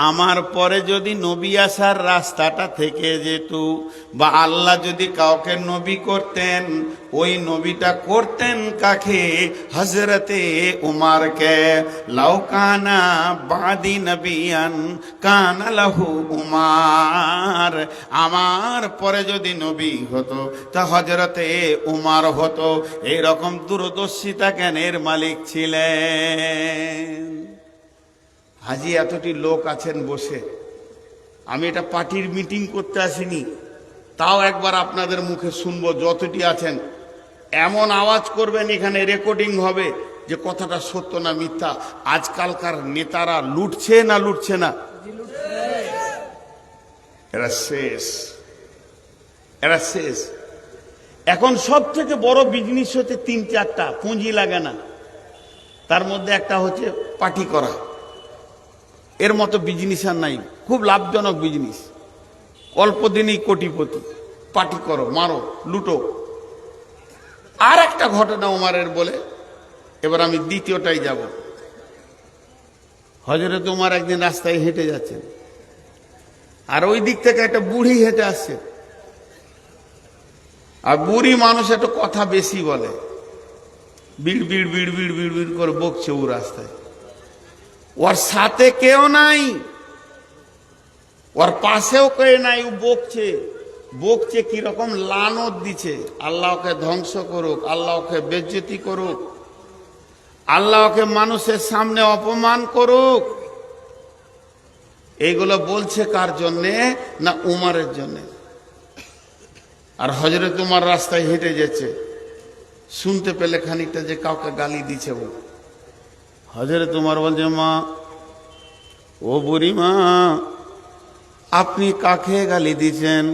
আমার পরে যদি নবী আসার রাস্তাটা থেকে যেত, বা আল্লাহ যদি কাউকে নবী করতেন, ওই নবীটা করতেন কাকে? হযরতে উমারকে। লাউ কানা বাদি নবিয়ান কানা লাহু উমার। আমার পরে যদি নবী হতো তা হযরতে উমার হতো। এইরকম দূরদর্শিতা জ্ঞানের মালিক ছিলেন। হাজি এতটি লোক আছেন বসে, আমি এটা পার্টির মিটিং করতে আসিনি, তাও একবার আপনাদের মুখে শুনবো। যতটি আছেন এমন আওয়াজ করবেন, এখানে রেকর্ডিং হবে যে কথাটা সত্য না মিথ্যা। আজকালকার নেতারা লুটছে না লুটছে না? এরা শেষ, এরা শেষ। এখন সব থেকে বড় বিজনেস হচ্ছে তিন চারটা, পুঁজি লাগে না। তার মধ্যে একটা হচ্ছে পার্টি করা। এর মতো বিজনেস আর নাই, খুব লাভজনক বিজনেস। অল্প দিনেই কোটিপতি। পার্টি করো, মারো, লুটো। আর একটা ঘটনা উমারের বলে, এবার আমি দ্বিতীয়টাই যাব। হযরত উমার একদিন রাস্তায় হেঁটে যাচ্ছেন, আর ওই দিক থেকে একটা বুড়ি হেঁটে আসছে। আর বুড়ি মানুষ একটু কথা বেশি বলে, বিড় বিড় বিড় বিড় বিড় বিড় করে বকছে ও রাস্তায়। ওর সাথে কেউ নাই, ওর পাশেও কেউ নাই, ও বকছে। বকছে কিরকম? লানত দিচ্ছে, আল্লাহ ওকে ধ্বংস করুক, আল্লাহ ওকে বেজ্জতি করুক, আল্লাহ ওকে মানুষের সামনে অপমান করুক। এইগুলো বলছে কার জন্যে? না উমারের জন্যে। আর হযরত উমার রাস্তায় হেঁটে যাচ্ছে, শুনতে পেলে খানিকটা যে কাউকে গালি দিচ্ছে। ও হযরত উমার বলছে, মা, ও বুড়ি মা, আপনি কাকে গালি দিচ্ছেন?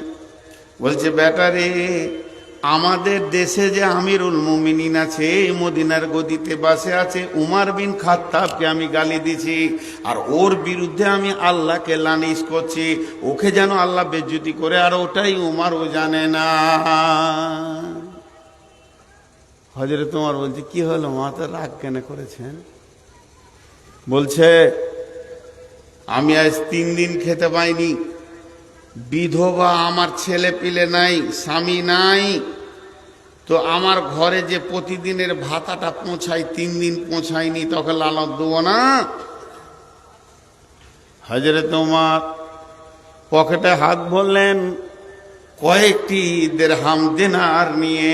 বলছে, বেটা রে, আমাদের দেশে যে আমিরুল মুমিনিন আছে, মদিনার গদিতে বসে আছে, উমার বিন খাত্তাবকে আমি গালি দিছি। আর ওর বিরুদ্ধে আমি আল্লাহকে লানিশ করছি, ওকে যেন আল্লাহ বেজ্জতি করে। আর ওটাই উমার, ও জানে না। হযরত উমার বলছে, কি হলো মা, তো রাগ কেন করেছেন? বলছে, আমি আজ 3 দিন খেতে পাইনি, বিধবা, আমার ছেলে পিলে নাই, স্বামী নাই, তো আমার ঘরে যে প্রতিদিনের ভাতাটা পৌঁছায় 3 দিন পৌঁছায়নি, তখন লালত দেবো না? হযরত উমার পকেটে হাত ভরলেন, কয়েকটি দিরহাম দিনার নিয়ে,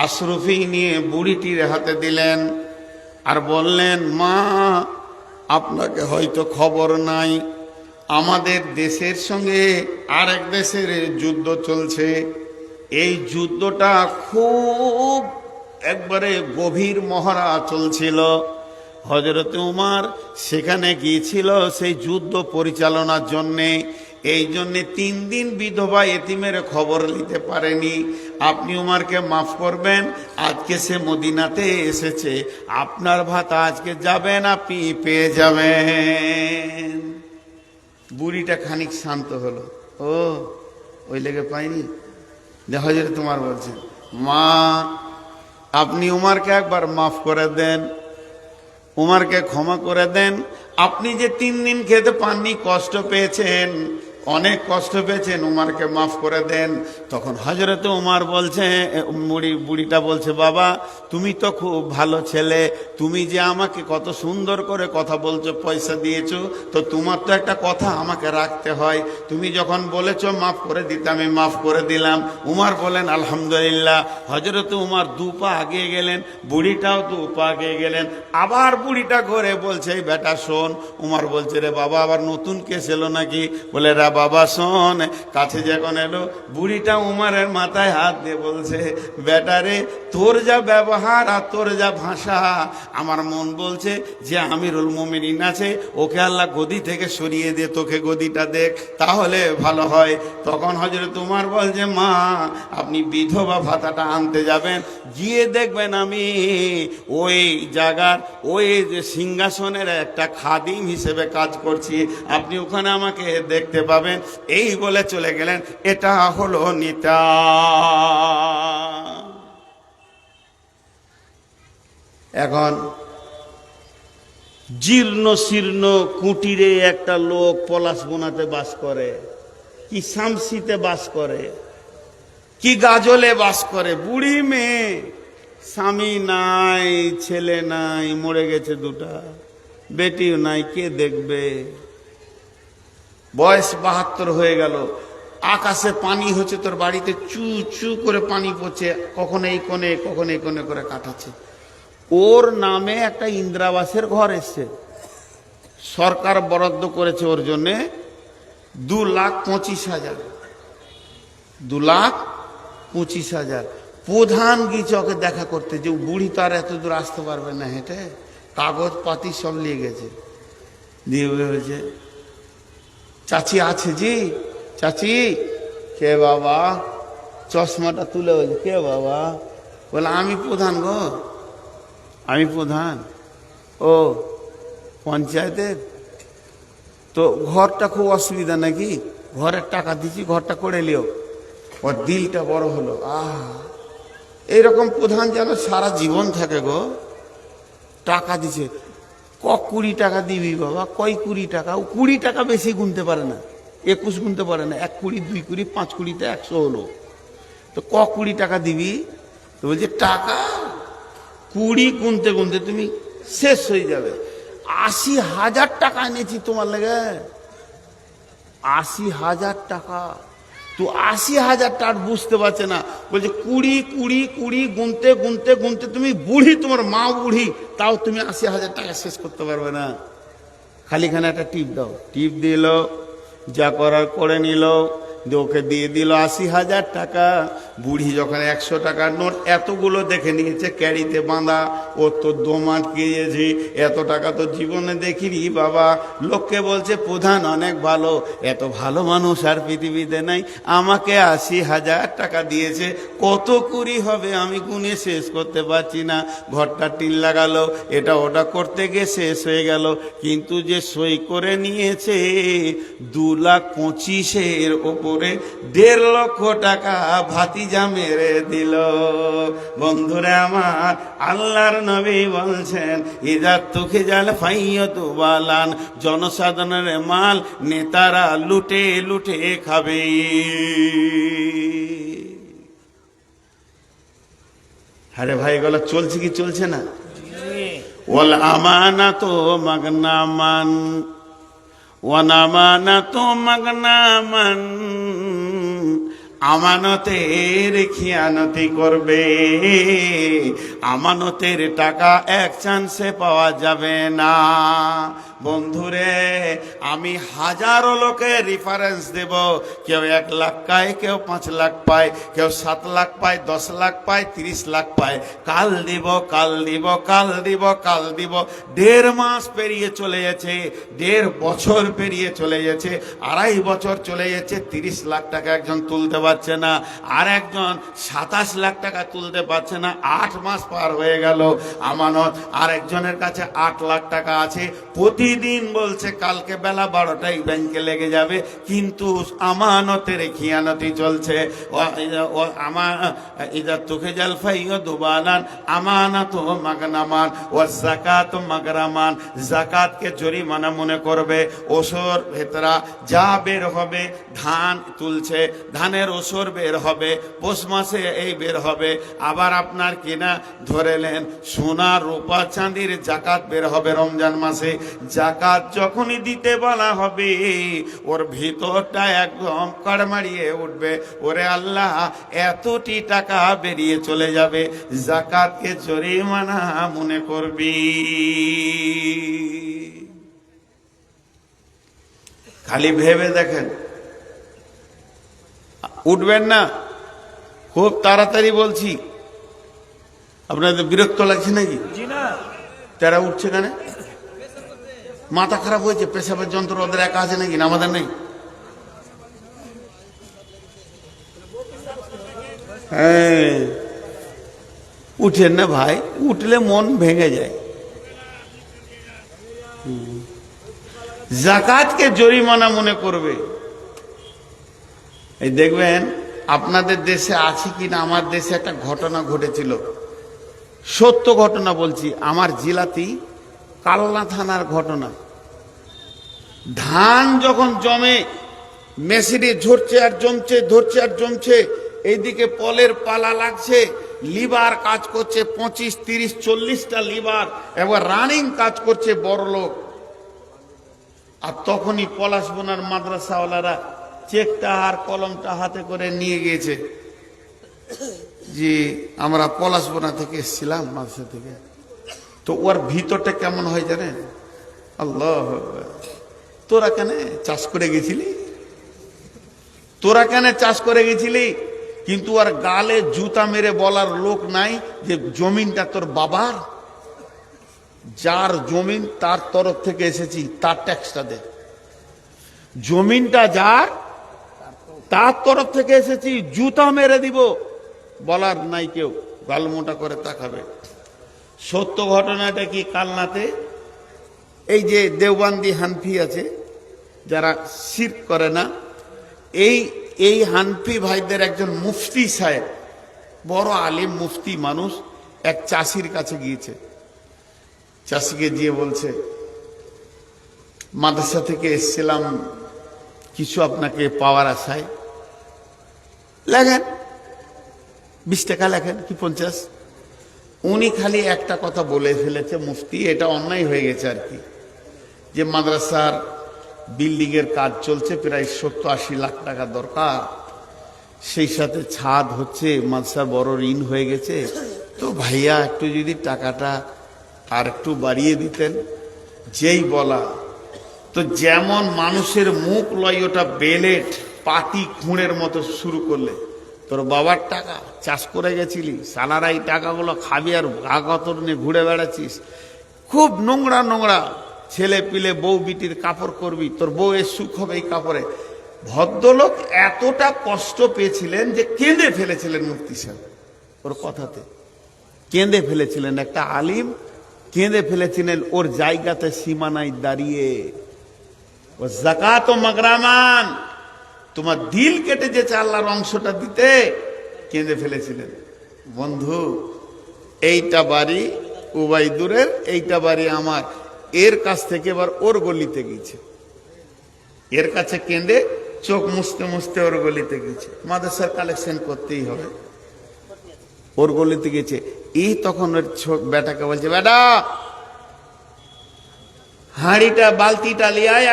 আশরফি নিয়ে বুড়িটির হাতে দিলেন। আর বললেন, মা, আপনাকে হয়তো খবর নাই, আমাদের দেশের সঙ্গে আরেক দেশের যুদ্ধ চলছে। এই যুদ্ধটা খুব একবারে গভীর মহড়া চলছিল। হযরত উমার সেখানে গিয়েছিল সেই যুদ্ধ পরিচালনার জন্যে। এই জন্যে 3 দিন বিধবা এতিমের খবর নিতে পারেনি। আপনি উমারকে মাফ করবেন, আজকে সে মদিনাতে এসেছে, আপনার ভাতা আজকে যাবেন, আপনি পেয়ে যাবেন। বুড়িটা খানিক শান্ত হলো, ও ওই লেগে পাইনি। হযরত উমার বলছেন, মা, আপনি উমারকে একবার মাফ করে দেন, উমারকে ক্ষমা করে দেন। আপনি যে 3 দিন খেতে পাননি, কষ্ট পেয়েছেন, অনেক কষ্ট পেয়েছেন, উমারকে মাফ করে দেন। তখন হযরত উমর বলছে, বুড়িটা বলছে, বাবা তুমি তো খুব ভালো ছেলে, তুমি যে আমাকে কত সুন্দর করে কথা বলছো, পয়সা দিয়েছো, তো তোমার তো একটা কথা আমাকে রাখতে হয়। তুমি যখন বলেছো মাফ করে দিতে, আমি মাফ করে দিলাম। উমর বলেন আলহামদুলিল্লাহ। হযরত উমর 2 পা আগিয়ে গেলেন, বুড়িটাও 2 পা আগিয়ে গেলেন। আবার বুড়িটা ঘরে বলছে, এই বেটা শোন। উমর বলছে, রে বাবা আবার নতুন কেস এলো নাকি? বলে, রা বাবা শোন। কাছে যখন এলো, বুড়িটা উমরের মাথায় হাত দিয়ে বলছে, বেটা রে, তোর যা ব্যবহার আর তোর যা ভাষা, আমার মন বলছে যে আমিরুল মুমিনিন আছে, ওকে আল্লাহ গদি থেকে সরিয়ে দিয়ে তোকে গদিটা দেখ, তাহলে ভালো হয়। তখন হযরত উমর বলছে, মা আপনি বিধবা ভাতাটা আনতে যাবেন, গিয়ে দেখবেন আমি ওই জায়গার ওই যে সিংহাসনের একটা খাদিম হিসেবে কাজ করছি, আপনি ওখানে আমাকে দেখতে পাবেন। এই বলে চলে গেলেন। এটা হলো নিতা। এখন জীর্ণ শীর্ণ কুটিরে একটা লোক পলাশবোনাতে বাস করে, কি শামসিতে বাস করে, কি গাজলে বাস করে। বুড়ি মেয়ে, স্বামী নাই, ছেলে নাই, মরে গেছে 2টা, বেটিও নাই, কে দেখবে? বয়স 72 হয়ে গেল। আকাশে পানি হচ্ছে, তোর বাড়িতে চু চু করে পানি পড়ছে, কখনো এই কোণে কখনো এই কোণে করে কাটাচ্ছে। ওর নামে একটা ইন্দিরাবাসের ঘর এসছে, সরকার বরাদ্দ করেছে ওর জন্যে 2,25,000। 2,25,000। প্রধান গিয়েছে ওকে দেখা করতে, যে বুড়ি তো আর এত দূর আসতে পারবে না হেঁটে, কাগজ পাতি সব নিয়ে গেছে। দিয়ে হয়েছে, চাচি আছে জি? চাচি কে বাবা? চশমাটা তুলে বলছে, কে বাবা? বলে, আমি প্রধান গো, আমি প্রধান। ও পঞ্চায়েতের? তো ঘরটা খুব অসুবিধা নাকি? ঘরের টাকা দিচ্ছি, ঘরটা করে লিও। ওর দিলটা বড় হলো। এইরকম প্রধান যেন সারা জীবন থাকে গো। টাকা দিছে, 20 টাকা দিবি বাবা? কয় 20 টাকা? ও 20 টাকা বেশি গুনতে পারে না, 21 গুনতে পারে না। 1 কুড়ি, 2 কুড়ি, 5 কুড়িতে 100 হলো। তো 20 টাকা দিবি? তো বলছে, টাকা 20 গুনতে গুনতে তুমি শেষ হয়ে যাবে। 80,000 টাকা এনেছি তোমার লেগে। 80,000 টাকা। তো 80,000 টাকা বুঝতে পারছে না, বলছে 20 20 20 গুনতে গুনতে গুনতে তুমি বুড়ি, তোমার মা বুড়ি, তাও তুমি 80,000 টাকা শেষ করতে পারবে না। খালিখানে একটা টিপ দাও। টিপ দিল, যা করার করে নিল, ওকে দিয়ে দিল 80,000 টাকা। বুড়ি যখন 100 টাকার নোট এতগুলো দেখে নিয়েছে ক্যারিতে বাঁধা, ও তো দম আটকিয়েছে, এত টাকা তো জীবনে দেখিনি বাবা। লোককে বলছে, প্রধান অনেক ভালো, এত ভালো মানুষ আর পৃথিবীতে নাই, আমাকে 80,000 টাকা দিয়েছে, কত কুড়ি হবে আমি গুনে শেষ করতে পারছি না। ঘরটা টিন লাগালো, এটা ওটা করতে গিয়ে শেষ হয়ে গেল, কিন্তু যে সই করে নিয়েছে 2,25,000 ওপরে 1.5 লক্ষ টাকা ভাতিজা মেরে দিল। বন্ধুরা আমার, আল্লাহর নবী বলছেন, ইজা তুখে জাল ফাইয়তু বালান, জনসাধারণের মাল নেতারা লুটে লুটে খাবে। আরে ভাই, এগুলো চলছে কি চলছে না? ওয়াল আমানাতু মাগনামান ওয়ানামানাতু মাগনামান, আমানতের খিয়ানতি করবে, আমানতের টাকা এক চান্সে পাওয়া যাবে না। বন্ধুরে, আমি হাজারো লোকের রেফারেন্স দেব, কেউ 1 লাখ পায়, কেউ 5 লাখ পায়, কেউ 7 লাখ পায়, 10 লাখ পায়, 30 লাখ পায়। কাল দিব, কাল দিব, কাল দিব, কাল দিব। 1.5 মাস পেরিয়ে চলে গেছে, 1.5 বছর পেরিয়ে চলে গেছে, 2.5 বছর চলে গেছে, 30 লাখ টাকা একজন তুলতে পারছে না, আর একজন 27 লাখ টাকা তুলতে পারছে না। 8 মাস পার হয়ে গেল, আমানত আর একজনের কাছে 8 লাখ টাকা আছে, প্রতি প্রতিদিন বলছে কালকে বেলা 12টায় ব্যাংকে লেগে যাবে, কিন্তু আমানতের খিয়ানতি চলছে। ইদা তুখজাল ফাইয়ু দুবালান আমানাতু মাগনামান ওয়া যাকাতু মাগরামান, যাকাতকে জরিমানা মনে করবে। ওসর ভেতরা যা বের হবে, ধান তুলছে, ধানের ওসর বের হবে, পৌষ মাসে এই বের হবে। আবার আপনার কিনা ধরেলেন সোনা রূপা চাঁদির জাকাত বের হবে রমজান মাসে। জাকাত যখনই দিতে বলা হবে, ওর ভিতরটা একদম কড়মাড়িয়ে উঠবে, ওরে আল্লাহ এতটি টাকা বেরিয়ে চলে যাবে, জাকাতকে জরিমানা মনে করবি। খালি ভেবে দেখেন, উঠবেন না? খুব তাড়াতাড়ি বলছি, আপনাদের বিরক্ত লাগছে নাকি? তারা উঠছে কেন? মাথা খারাপ হয়েছে? পেশাবের যন্ত্র ওদের একা আছে নাকি? না আমাদের নেই? হ্যাঁ, উঠেন না ভাই, উঠলে মন ভেঙে যায়। জাকাতকে জরিমানা মনে করবে। এই দেখবেন আপনাদের দেশে আছে কিনা, আমার দেশে একটা ঘটনা ঘটেছিল, সত্য ঘটনা বলছি, আমার জেলাতেই কালনা থানার ঘটনা। ধান যখন জমে, মেশিনে ঝরছে আর জমছে, ধরছে আর জমছে, এইদিকে পলের পালা লাগছে, লিভার কাজ করছে 25, 30, 40টা লিভার, এবার রানিং কাজ করছে বড় লোক। আর তখনই পলাশবোনার মাদ্রাসাওয়ালারা চেকটা আর কলমটা হাতে করে নিয়ে গিয়েছে, যে আমরা পলাশবোনা থেকে এসেছিলাম মাদ্রাসা থেকে। তো ওর ভিতরটা কেমন হয় জানেন? আল্লাহ, তোরা কেন চাষ করে গেছিলি? তোরা কেন চাষ করে গেছিলি? কিন্তু আর গালে জুতা মেরে বলার লোক নাই যে জমিনটা তোর বাবার, যার জমিন তার তরফ থেকে এসেছি তার ট্যাক্সটা দে। জমিনটা যার, তার তরফ থেকে এসেছি, জুতা মেরে দিব বলার নাই কেউ, গাল মোটা করে তাকাবে। সত্য ঘটনাটা কি, কালনাতে এই যে দেওবন্দি হানফি আছে যারা শিরক করে না, এই হানফি ভাইদের একজন মুফতি সাহেব, বড় আলিম মুফতি মানুষ, এক চাষির কাছে গিয়েছে। চাষিকে গিয়ে বলছে, মাদ্রাসা থেকে এসেছিলাম, কিছু আপনাকে পাওয়ার আশায়, লেখেন 20 টাকা লেখেন কি 50। উনি খালি একটা কথা বলে ফেলেছে, মুফতি, এটা অন্যায় হয়ে গেছে আর কি, যে মাদ্রাসার বিল্ডিং এর কাজ চলছে, প্রায় 70-80 লাখ টাকা দরকার, সেই সাথে ছাদ হচ্ছে, মাদ্রাসার বড় ঋণ হয়ে গেছে, তো ভাইয়া একটু যদি টাকাটা আর একটু বাড়িয়ে দিতেন। যেই বলা, তো যেমন মানুষের মুখ লয় ওটা বেলেট পাতি খুঁড়ের মতো শুরু করলে, তোর বাবার টাকা, চাষ করে গেছিলি, সালারা এই টাকাগুলো খাবি আর ভাগতর নিয়ে ঘুরে বেড়াচ্ছিস, খুব নোংরা নোংরা ছেলে পিলে বউ বিটির কাপড় করবি, তোর বউ এর সুখ হবে এই কাপড়ে। ভদ্রলোক এতটা কষ্ট পেয়েছিলেন যে কেঁদে ফেলেছিলেন মুফতি সাহেব, ওর কথাতে কেঁদে ফেলেছিলেন। একটা আলিম কেঁদে ফেলেছিলেন ওর জায়গাতে সীমানায় দাঁড়িয়ে। ও যাকাত ও মাগরামান, তোমার দিল কেটে যেছে আল্লাহর অংশটা দিতে, কেঁদে ফেলেছিলেন। বন্ধু, এইটা বাড়ি উবাইদুরের, এইটা বাড়ি আমার, এর কাছ থেকে এবার ওর গলিতে গেছে, এর কাছে কেঁদে চোখ মুছতে মুছতে ওর গলিতে গেছে, মাদ্রাসার কালেকশন করতেই হবে, ওর গলিতে গেছে। এই তখন ওর বেটাকে বলছে, বেটা হাঁড়িটা বালতিটা লিয়ায়,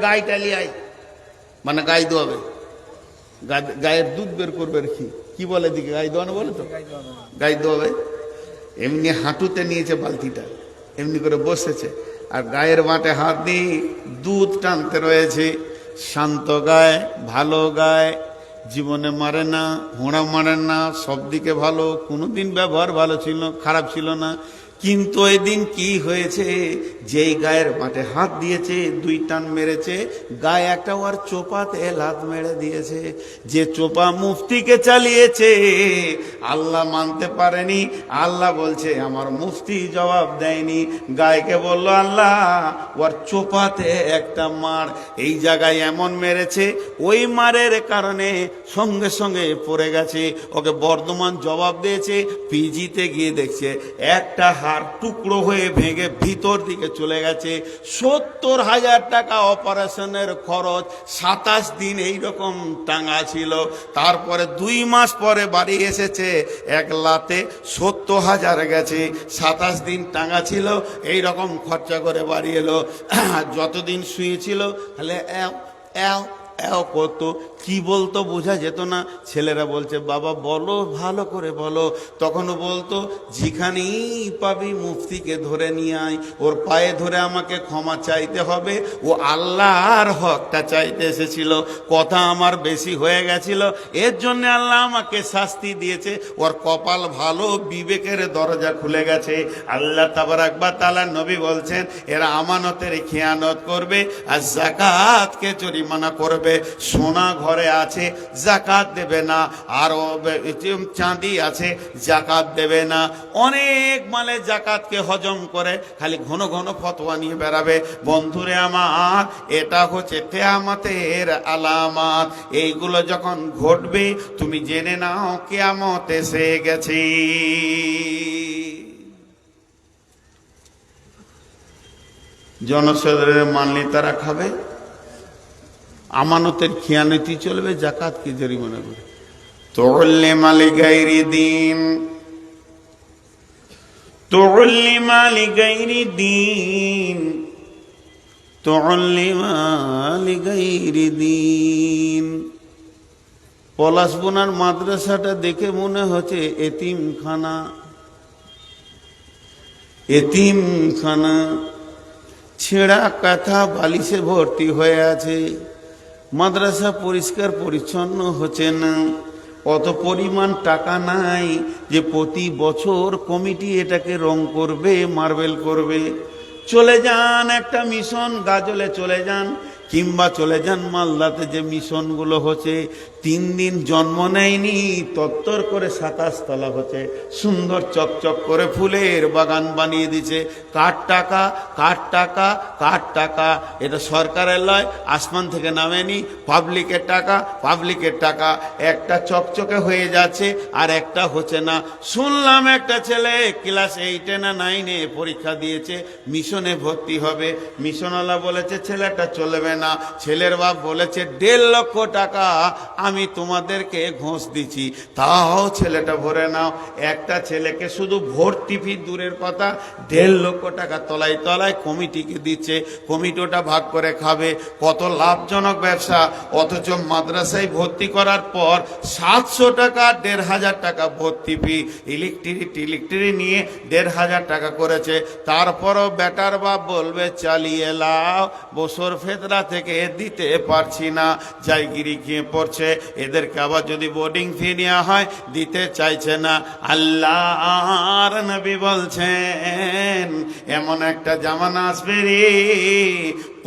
গাইটা লিয়ায়, মানে গাই দোয়াবে, গায়ের দুধ বের করবে, কি বলে দিকে গাই দোয়ানো বলে, তো গাই দোয়াবে। এমনি হাঁটুতে নিয়েছে বালতিটা, এমনি করে বসেছে, আর গায়ের বাটে হাত দিয়ে দুধ টানতে রয়েছে। শান্ত গায়, ভালো গায়, জীবনে মারে না, হোঁড়া মারে না, সব দিকে ভালো, কোনোদিন ব্যবহার ভালো ছিল, খারাপ ছিল না। কিন্তু ওই দিন কি হয়েছে, যেই গায়ের মাঠে হাত দিয়েছে, 2 টান মেরেছে, গায়ে একটা ওর চোপাতে লাত মেরে দিয়েছে। যে চোপা মুফতিকে চালিয়েছে আল্লাহ মানতে পারেনি। আল্লাহ বলছে আমার মুফতি জবাব দেয়নি। গায়কে বলল আল্লাহ ওর চোপাতে একটা মার, এই জায়গায় এমন মেরেছে, ওই মারের কারণে সঙ্গে সঙ্গে পড়ে গেছে। ওকে বর্ধমান জবাব দিয়েছে, পিজিতে গিয়ে দেখছে একটা হাড় টুকরো হয়ে ভেঙে ভিতর দিকে চলে গেছে। 70,000 টাকা অপারেশনের খরচ, 27 দিন এইরকম টাঙা ছিল। তারপরে 2 মাস পরে বাড়ি এসেছে, এক লাতে 70,000 গেছে। 27 দিন টাঙা ছিল, এইরকম খরচা করে বাড়ি এলো। যতদিন শুয়েছিল তাহলে কত কি বলতো বোঝা যেত না। ছেলেরা বলছে বাবা বলো, ভালো করে বলো। তখনও বলতো যেখানেই পাবি মুফতিকে ধরে নিয়ে আয়, ওর পায়ে ধরে আমাকে ক্ষমা চাইতে হবে, ও আল্লাহর হকটা চাইতে এসেছিল। কথা আমার বেশি হয়ে গেছিল, এর জন্য আল্লাহ আমাকে শাস্তি দিয়েছে। ওর কপাল ভালো, বিবেকের দরজা খুলে গেছে। আল্লাহ তাবারাক ওয়া তাআলা নবী বলছেন এরা আমানতের খেয়ানত করবে আর যাকাতকে জরিমানা করবে। সোনা ঘরে আছে যাকাত দেবে না, আর চাঁদি আছে যাকাত দেবে না। অনেক মালে যাকাতকে হজম করে খালি ঘন ঘন ফতোয়া নিয়ে বেড়াবে। বন্ধুরে আমার, এটা হচ্ছে কিয়ামতের আলামত। এইগুলো যখন ঘটবে তুমি জেনে নাও কিয়ামত এসে গেছে। জনসাধারণের মানলে তারা খাবে, আমানতের খেয়ানতি চলবে, যাকাত কি জরিমানা করে। তুল্লিমা লিগাইরি দিন, তুল্লিমা লিগাইরি দিন, তুল্লিমা লিগাইরি দিন। পলাশবোনার মাদ্রাসাটা দেখে মনে হচ্ছে এতিমখানা, এতিমখানা। ছেঁড়া কাঁথা বালিশে ভর্তি হয়ে আছে। মাদ্রাসা পরিষ্কার পরিচ্ছন্ন হচ্ছে না। অত পরিমাণ টাকা নাই যে প্রতি বছর কমিটি এটাকে রং করবে, মার্বেল করবে। চলে যান একটা মিশন গাজলে চলে যান, কিংবা চলে যান মালদাতে যে মিশনগুলো হচ্ছে, 3 দিন জন্ম নেয়নি তত্তর করে 27 তলা হচ্ছে, সুন্দর চকচক করে ফুলের বাগান বানিয়ে দিছে। কার টাকা, কার টাকা, কার টাকা? এটা সরকারের লয়, আসমান থেকে নামেনি, পাবলিকের টাকা, পাবলিকের টাকা। একটা চকচকে হয়ে যাচ্ছে আর একটা হচ্ছে না। শুনলাম একটা ছেলে ক্লাস 8 না 9 পরীক্ষা দিয়েছে, মিশনে ভর্তি হবে। মিশনওয়ালা বলেছে ছেলেটা চলবে না। ছেলের বাপ বলেছে 1.5 লক্ষ টাকা আমি তোমাদেরকে ঘোষ দিচ্ছি, তাও ছেলেটা ভরে নাও। একটা ছেলেকে শুধু ভর্তি ফি দূরের কথা, 1.5 লক্ষ টাকা তলায় তলায় কমিটিকে দিচ্ছে। কমিটি ওটা ভাগ করে খাবে। কত লাভজনক ব্যবসা। অথচ মাদ্রাসায় ভর্তি করার পর 700 টাকা, 1,500 টাকা ভর্তি ফি। ইলেকট্রিক নিয়ে 1,500 টাকা করেছে। তারপরও বেটার বাপ বলবে চালিয়ে লাও, বছর ফেতরা থেকে দিতে পারছি না, জায়গিরি গিয়ে পড়ছে। এদেরকে আবার যদি বোর্ডিং ফি নেওয়া হয় দিতে চাইছে না। আল্লাহর নবী বলছেন এমন একটা জামানা আসবে রে,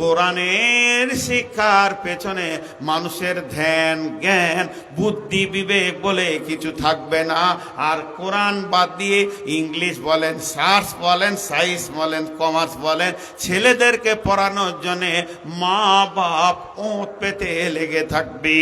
কোরআনের শিক্ষার পেছনে মানুষের ধ্যান, জ্ঞান, বুদ্ধি, বিবেক বলে কিছু থাকবে না। আর কোরআন বাদ দিয়ে ইংলিশ বলেন, সায়েন্স বলেন, সায়েন্স বলেন, কমার্স বলেন, ছেলেদেরকে পড়ানোর জন্যে মা বাপ ওঁত পেতে লেগে থাকবে।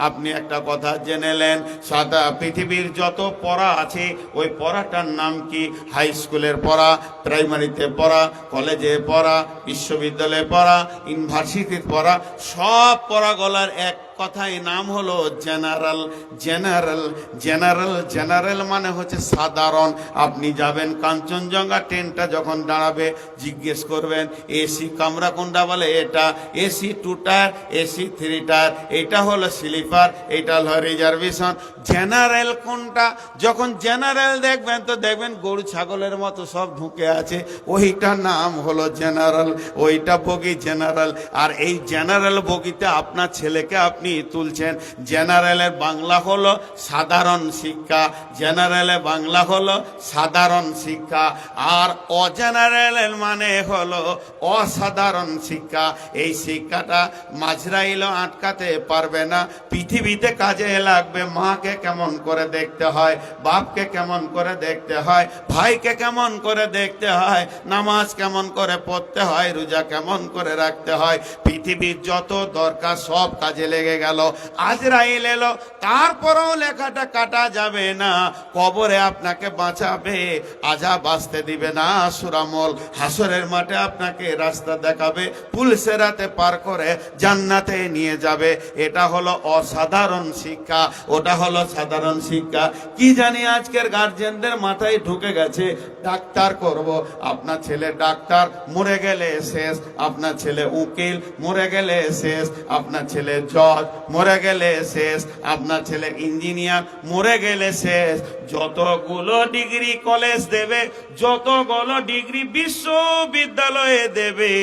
আপনি একটা কথা জেনেলেন, সাদা পৃথিবীর যত পড়া আছে ওই পড়াটার নাম কি? হাই স্কুলের পড়া, প্রাইমারিতে পড়া, কলেজে পড়া, বিশ্ববিদ্যালয়ে পড়া, ইউনিভার্সিটির পড়া, সব পড়াগুলোর এক কথায় নাম হলো জেনারেল। জেনারেল জেনারেল জেনারেল মানে হচ্ছে সাধারণ। আপনি যাবেন কাঞ্চনজঙ্ঘা, ট্রেনটা যখন দাঁড়াবে জিজ্ঞেস করবেন এসি কামরা কোনটা, বলে এটা এসি 2 টায়ার, এসি 3 টায়ার, এটা হলো স্লিপার, এটা হলো রিজার্ভেশন। জেনারেল কোনটা? যখন জেনারেল দেখবেন তো দেখবেন গরু ছাগলের মতো সব ঢুকে আছে, ওইটার নাম হলো জেনারেল, ওইটা বগি জেনারেল। আর এই জেনারেল বগিতে আপনার ছেলেকে আপনি আপনি তুলছেন। জেনারেলের বাংলা হলো সাধারণ শিক্ষা, জেনারেলের বাংলা হলো সাধারণ শিক্ষা, আর অজেনারেলের মানে হলো অসাধারণ শিক্ষা। এই শিক্ষাটা মাজরাইলও আটকাতে পারবে না। পৃথিবীতে কাজে লাগবে। মাকে কেমন করে দেখতে হয়, বাপকে কেমন করে দেখতে হয়, ভাইকে কেমন করে দেখতে হয়, নামাজ কেমন করে পড়তে হয়, রোজা কেমন করে রাখতে হয়, পৃথিবীর যত দরকার সব কাজে লেগে গেল। আজরাইল এলো, তারপরেও লেখাটা কাটা যাবে না। কবরে আপনাকে বাঁচাবে, আযাব আসতে দিবে না। সুরামল হাসরের মাঠে আপনাকে রাস্তা দেখাবে, পুলসেরাতে পার করে জান্নাতে নিয়ে যাবে। এটা হলো অসাধারণ শিক্ষা, ওটা হলো সাধারণ শিক্ষা। কি জানি আজকের গার্জেনদের মাথায় ঢুকে গেছে ডাক্তার করব। আপনার ছেলে ডাক্তার, মরে গেলে শেষ। আপনার ছেলে উকিল, মরে গেলে শেষ। আপনার ছেলে জজ, মরে গেলে শেষ। আপনার ছেলে ইঞ্জিনিয়ার, মরে গেলে শেষ। যতগুলো ডিগ্রি কলেজ দেবে, যতগুলো ডিগ্রি বিশ্ববিদ্যালয়ে দেবে,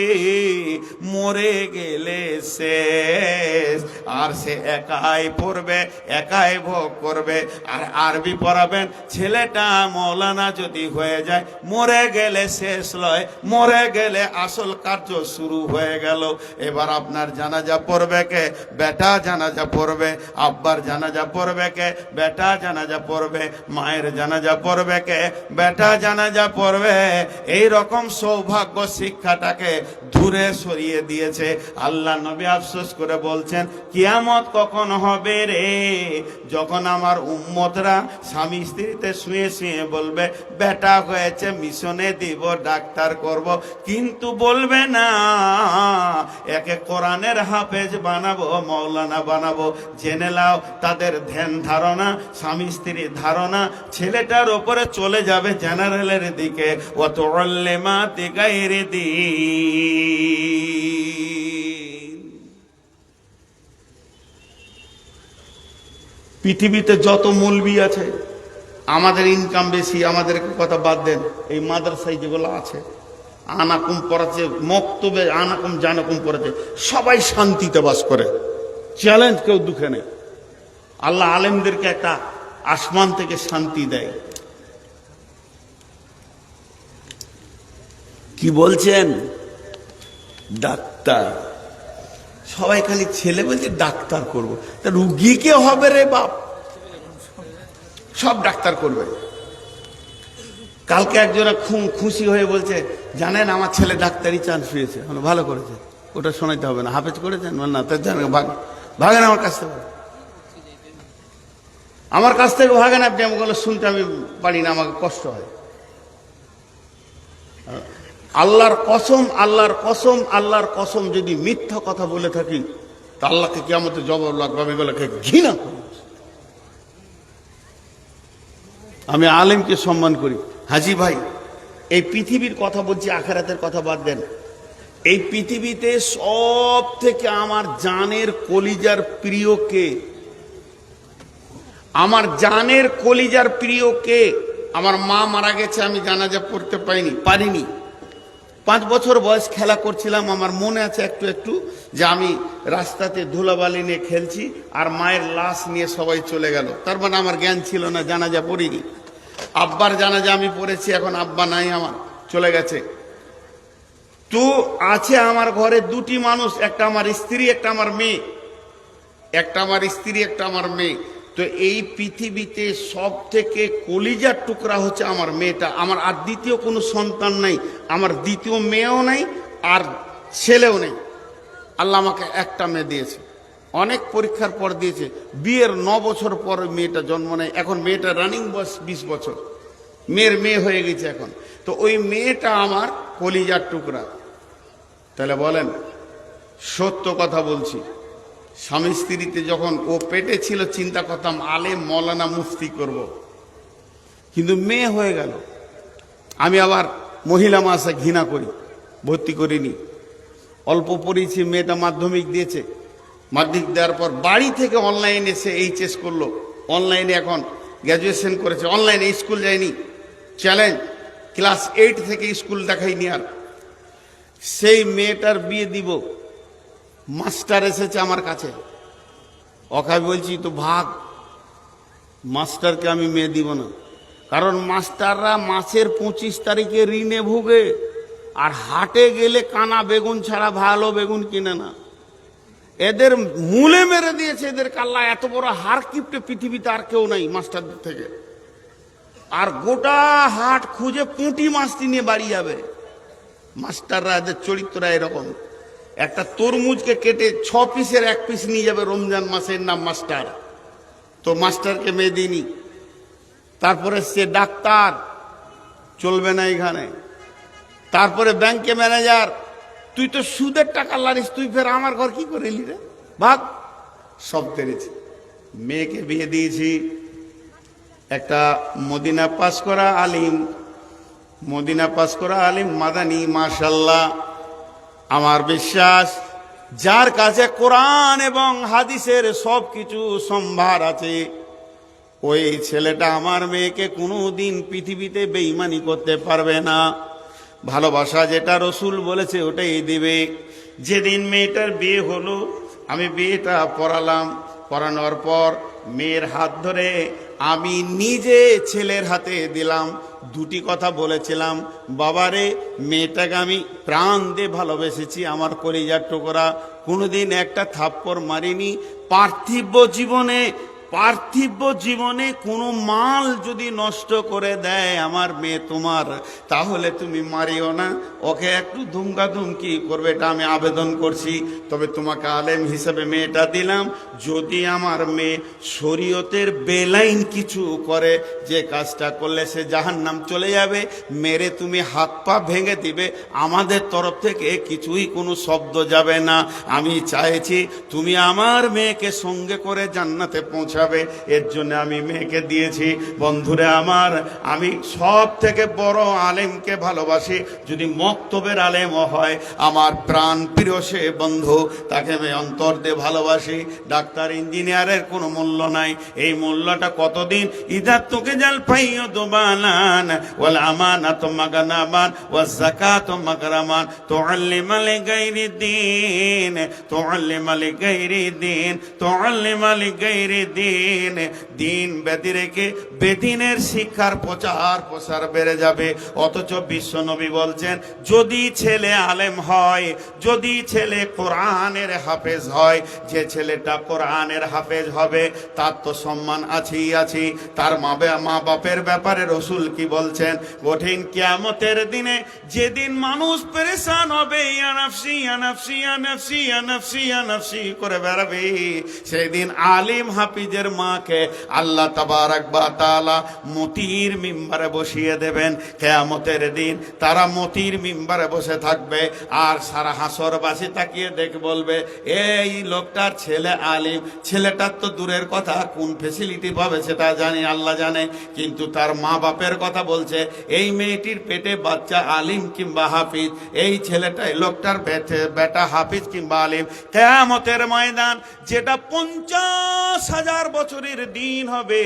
মরে গেলে শেষ। আর সে একাই পড়বে, একাই ভোগ করবে। আর আরবি পড়াবেন, ছেলেটা মৌলানা যদি হয়ে যায়, মরে গেলে শেষ লয়, মরে গেলে আসল কার্য শুরু হয়ে গেল। এবার আপনার জানাজা পড়বে কে? বেটা জানাজা পড়বে। আব্বার জানাজা পড়বে কে? বেটা জানাজা পড়বে। মায়ের জানাজা পড়বে কে? বেটা জানাজা পড়বে। এই রকম সৌভাগ্য শিক্ষাটাকে দূরে সরিয়ে দিয়েছে। আল্লাহ নবী আফসোস করে বলছেন, কিয়ামত কখন হবে রে? যখন আমার উম্মতরা স্বামী স্ত্রীতে শুয়ে শুয়ে বলবে, বেটা হয়েছে মিশনে দিব, ডাক্তার করব, কিন্তু বলবে না একে কোরআনের হাফেজ বানাবো, মৌলানা বানাবো। জেনে নাও তাদের ধ্যান ধারণা, স্বামী স্ত্রীর ধারণা ছেলেটার ওপরে চলে যাবে জেনারেলের দিকে। অত অল্লেমাতি গাইরে দিন। পৃথিবীতে যত মৌলবি আছে, আমাদের ইনকাম বেশি, আমাদের কথা বাদ দেন। এই মাদ্রাসায় যেগুলো আছে, আনাকুম পড়াচ্ছে, মক্তবে আনাকুম জানাকুম পড়াচ্ছে, সবাই শান্তিতে বাস করে। চ্যালেঞ্জ, কেউ দুঃখে নেই। আল্লাহ আলেমদেরকে একটা আসমান থেকে শান্তি দেয়। কি বলছেন? ডাক্তার। সবাই খালি ছেলে বলছে ডাক্তার করব, তা রুগী কে হবে রে বাপ? সব ডাক্তার করবে। কালকে একজনা খুশি হয়ে বলছে, জানেন আমার ছেলে ডাক্তারি চান্স পেয়েছে। ভালো করেছে, ওটা শোনাইতে হবে না। হাফেজ করেছেন না? তার জানেন ভাগেন আমার কাছ থেকে, আমার কাছ থেকে ভাগেন আপনি। আমাকে শুনতে আমি পারি না, আমাকে কষ্ট হয়। আল্লাহর কসম, আল্লাহর কসম, আল্লাহর কসম, যদি মিথ্যা কথা বলে থাকি তা আল্লাহকে কিয়ামতে জবাব লাগবে। আমি এগুলোকে ঘৃণা করি। আমি আলেমকে সম্মান করি। হাজি ভাই, এই পৃথিবীর কথা বলছি, আখিরাতের কথা বাদ দেন। এই পৃথিবীতে সব থেকে আমার জানের কলিজার প্রিয় কে? আমার জানের কলিজার প্রিয় কে? আমার মা মারা গেছে, আমি জানাজা পড়তে পারিনি। 5 বছর বয়স খেলা করছিলাম। আমার মনে আছে একটু একটু যে আমি রাস্তাতে ধুলাবালি নিয়ে খেলছি, আর মায়ের লাশ নিয়ে সবাই চলে গেল। তার মানে আমার জ্ঞান ছিল না, জানাজা পড়িনি। আব্বার জানাজা আমি পড়েছি, এখন আব্বা নাই, আমার চলে গেছে। তো আছে আমার ঘরে 2টি মানুষ, একটা আমার স্ত্রী, একটা আমার মেয়ে। একটা আমার স্ত্রী, একটা আমার মেয়ে। তো এই পৃথিবীতে সব থেকে কলিজার টুকরা হচ্ছে আমার মেয়েটা। আমার আর দ্বিতীয় কোনো সন্তান নাই, আমার দ্বিতীয় মেয়েও নাই, আর ছেলেও নেই। আল্লাহ আমাকে একটা মেয়ে দিয়েছে, অনেক পরীক্ষার পর দিয়েছে। বিয়ের 9 বছর পর মেয়েটা জন্ম নেয়। এখন মেয়েটা রানিং বয়স 20 বছর, মেয়ের মেয়ে হয়ে গেছে এখন। তো ওই মেয়েটা আমার কলিজার টুকরা। তাহলে বলেন, সত্য কথা বলছি, স্বামী স্ত্রীতে যখন ও পেটে ছিল চিন্তা করতাম আলেম, মৌলানা, মুফতি করব, কিন্তু মেয়ে হয়ে গেল। আমি আবার মহিলা মাসে ঘৃণা করি, ভর্তি করিনি। অল্প পড়েছি, মেয়েটা মাধ্যমিক দিয়েছে। মাধ্যমিক দেওয়ার পর বাড়ি থেকে অনলাইনে সে এইচএস করলো, অনলাইনে এখন গ্র্যাজুয়েশন করেছে, অনলাইনে, স্কুল যায়নি। চ্যালেঞ্জ, ক্লাস 8 থেকে স্কুল দেখাইনি। আর সেই মেয়েটার বিয়ে দিব, মাস্টার এসেছে আমার কাছে, ওকে আমি বলছি তো ভাগ, মাস্টারকে আমি মেয়ে দিব না। কারণ মাস্টাররা মাসের 25 তারিখে ঋণে ভোগে, আর হাটে গেলে কানা বেগুন ছাড়া ভালো বেগুন কিনে না। এদের মূলে মেরে দিয়েছে, এদের কাল্লা এত বড় হার কিপটে পৃথিবীতে আর কেউ নাই মাস্টারদের থেকে। আর গোটা হাট খুঁজে পুঁটি মাছটি নিয়ে বাড়ি যাবে। মাস্টাররা, এদের চরিত্ররা এরকম। একটা তরমুজকে কেটে 6 পিসের 1 পিস নিয়ে যাবে রমজান মাসের নাম মাস্টার। তো মাস্টারকে মেয়ে দিনি। তারপরে সে ডাক্তার, চলবে না এখানে। তারপরে ব্যাংকে ম্যানেজার, তুই তো সুদের টাকা লারিস, তুই ফের আমার ঘর কি করে এলি রে, ভাগ। সব তেরেছি। মেয়েকে বিয়ে দিয়েছি একটা মদিনা পাস করা আলিম, মদিনা পাস করা আলিম মাদানী, মাশাল্লাহ। আমার বিশ্বাস যার কাছে কোরআন এবং হাদিসের সব কিছু সম্ভার আছে, ওই ছেলেটা আমার মেয়েকে কোনোদিন পৃথিবীতে বেঈমানি করতে পারবে না। ভালোবাসা যেটা রসুল বলেছে ওটাই দিবে। যেদিন মেয়েটার বিয়ে হলো, আমি বিয়েটা পড়ালাম। পড়ানোর পর মেয়ের হাত ধরে আমি নিজে ছেলের হাতে দিলাম। দুটি কথা বলেছিলাম, বাবারে, মেয়েটাকে আমি প্রাণ দিয়ে ভালোবেসেছি, আমার কলিজার টুকরা, কোনোদিন একটা থাপ্পড় মারিনি। পার্থিব জীবনে কোনো মাল যদি নষ্ট করে দেয় আমার মেয়ে তোমার, তাহলে তুমি মারিও না, ওকে একটু ধুমকি করবে, এটা আমি আবেদন করছি। তবে তোমাকে আলেম হিসেবে মেয়েটা দিলাম, যদি আমার মেয়ে শরীয়তের বেলাইন কিছু করে, যে কাজটা করলে সে জাহান্নাম চলে যাবে, মেরে তুমি হাত পা ভেঙে দিবে, আমাদের তরফ থেকে কিছুই কোনো শব্দ যাবে না। আমি চাইছি তুমি আমার মেয়েকে সঙ্গে করে জান্নাতে পৌঁছাবে, এর জন্য আমি মেয়েকে দিয়েছি। বন্ধুরা আমার, আমি সব থেকে বড় আলেমকে ভালোবাসি, যদি মক্তবের আলেমও হয়, আমার প্রাণ প্রিয় সে বন্ধু, তাকে আমি অন্তর দিয়ে ভালোবাসি। ডাক্তার ইঞ্জিনিয়ারের কোনো মূল্য নাই, এই মূল্যটা কতদিন। ইদা তোকে জাল পাইও দোবানান ওয়াল আমানাত মাগানামান ওয়াজ যাকাত মাগরামান তুআল্লিমা লিগাইরি দিন, তুআল্লিমা লিগাইরি দিন, তুআল্লিমা লিগাইরি দিন। দিন ব্যাধি রেখে বেদিনের শিক্ষার প্রসার বেড়ে যাবে। অথচ বিশ্ব নবী বলছেন, যদি ছেলে আলেম হয়, যদি ছেলে কোরআনের হাফেজ হয়, যে ছেলেটা কোরআনের হাফেজ হবে তার তো সম্মান আছেই আছে। তার মা বাপের ব্যাপারে রসুল কি বলছেন, কঠিন কিয়ামতের দিনে যেদিন মানুষ পেরেশান হবে, ইয়া নাফসি ইয়া নাফসি ইয়া নাফসি ইয়া নাফসি ইয়া নাফসি করে বেড়াবে, সেদিন আলিম হাফিজের মাকে আল্লাহ তাবারাক ওয়া তাআলা মতির মিম্বারে বসিয়ে দেবেন। কিয়ামতের দিন তারা মতির মিম্বারে বসে থাকবে, আর সারা হাসরবাসী তাকিয়ে দেখে বলবে, এই লোকটার ছেলে আলিম। ছেলেটার তো দূরের কথা, কোন ফেসিলিটি পাবে সেটা জানি, আল্লাহ জানে, কিন্তু তার মা বাপের কথা বলছে, এই মেয়েটির পেটে বাচ্চা আলিম কিংবা হাফিজ, এই ছেলেটা, এই লোকটার বেটা হাফিজ কিংবা আলিম। কিয়ামতের ময়দান যেটা 50,000 বছরের দিন হবে,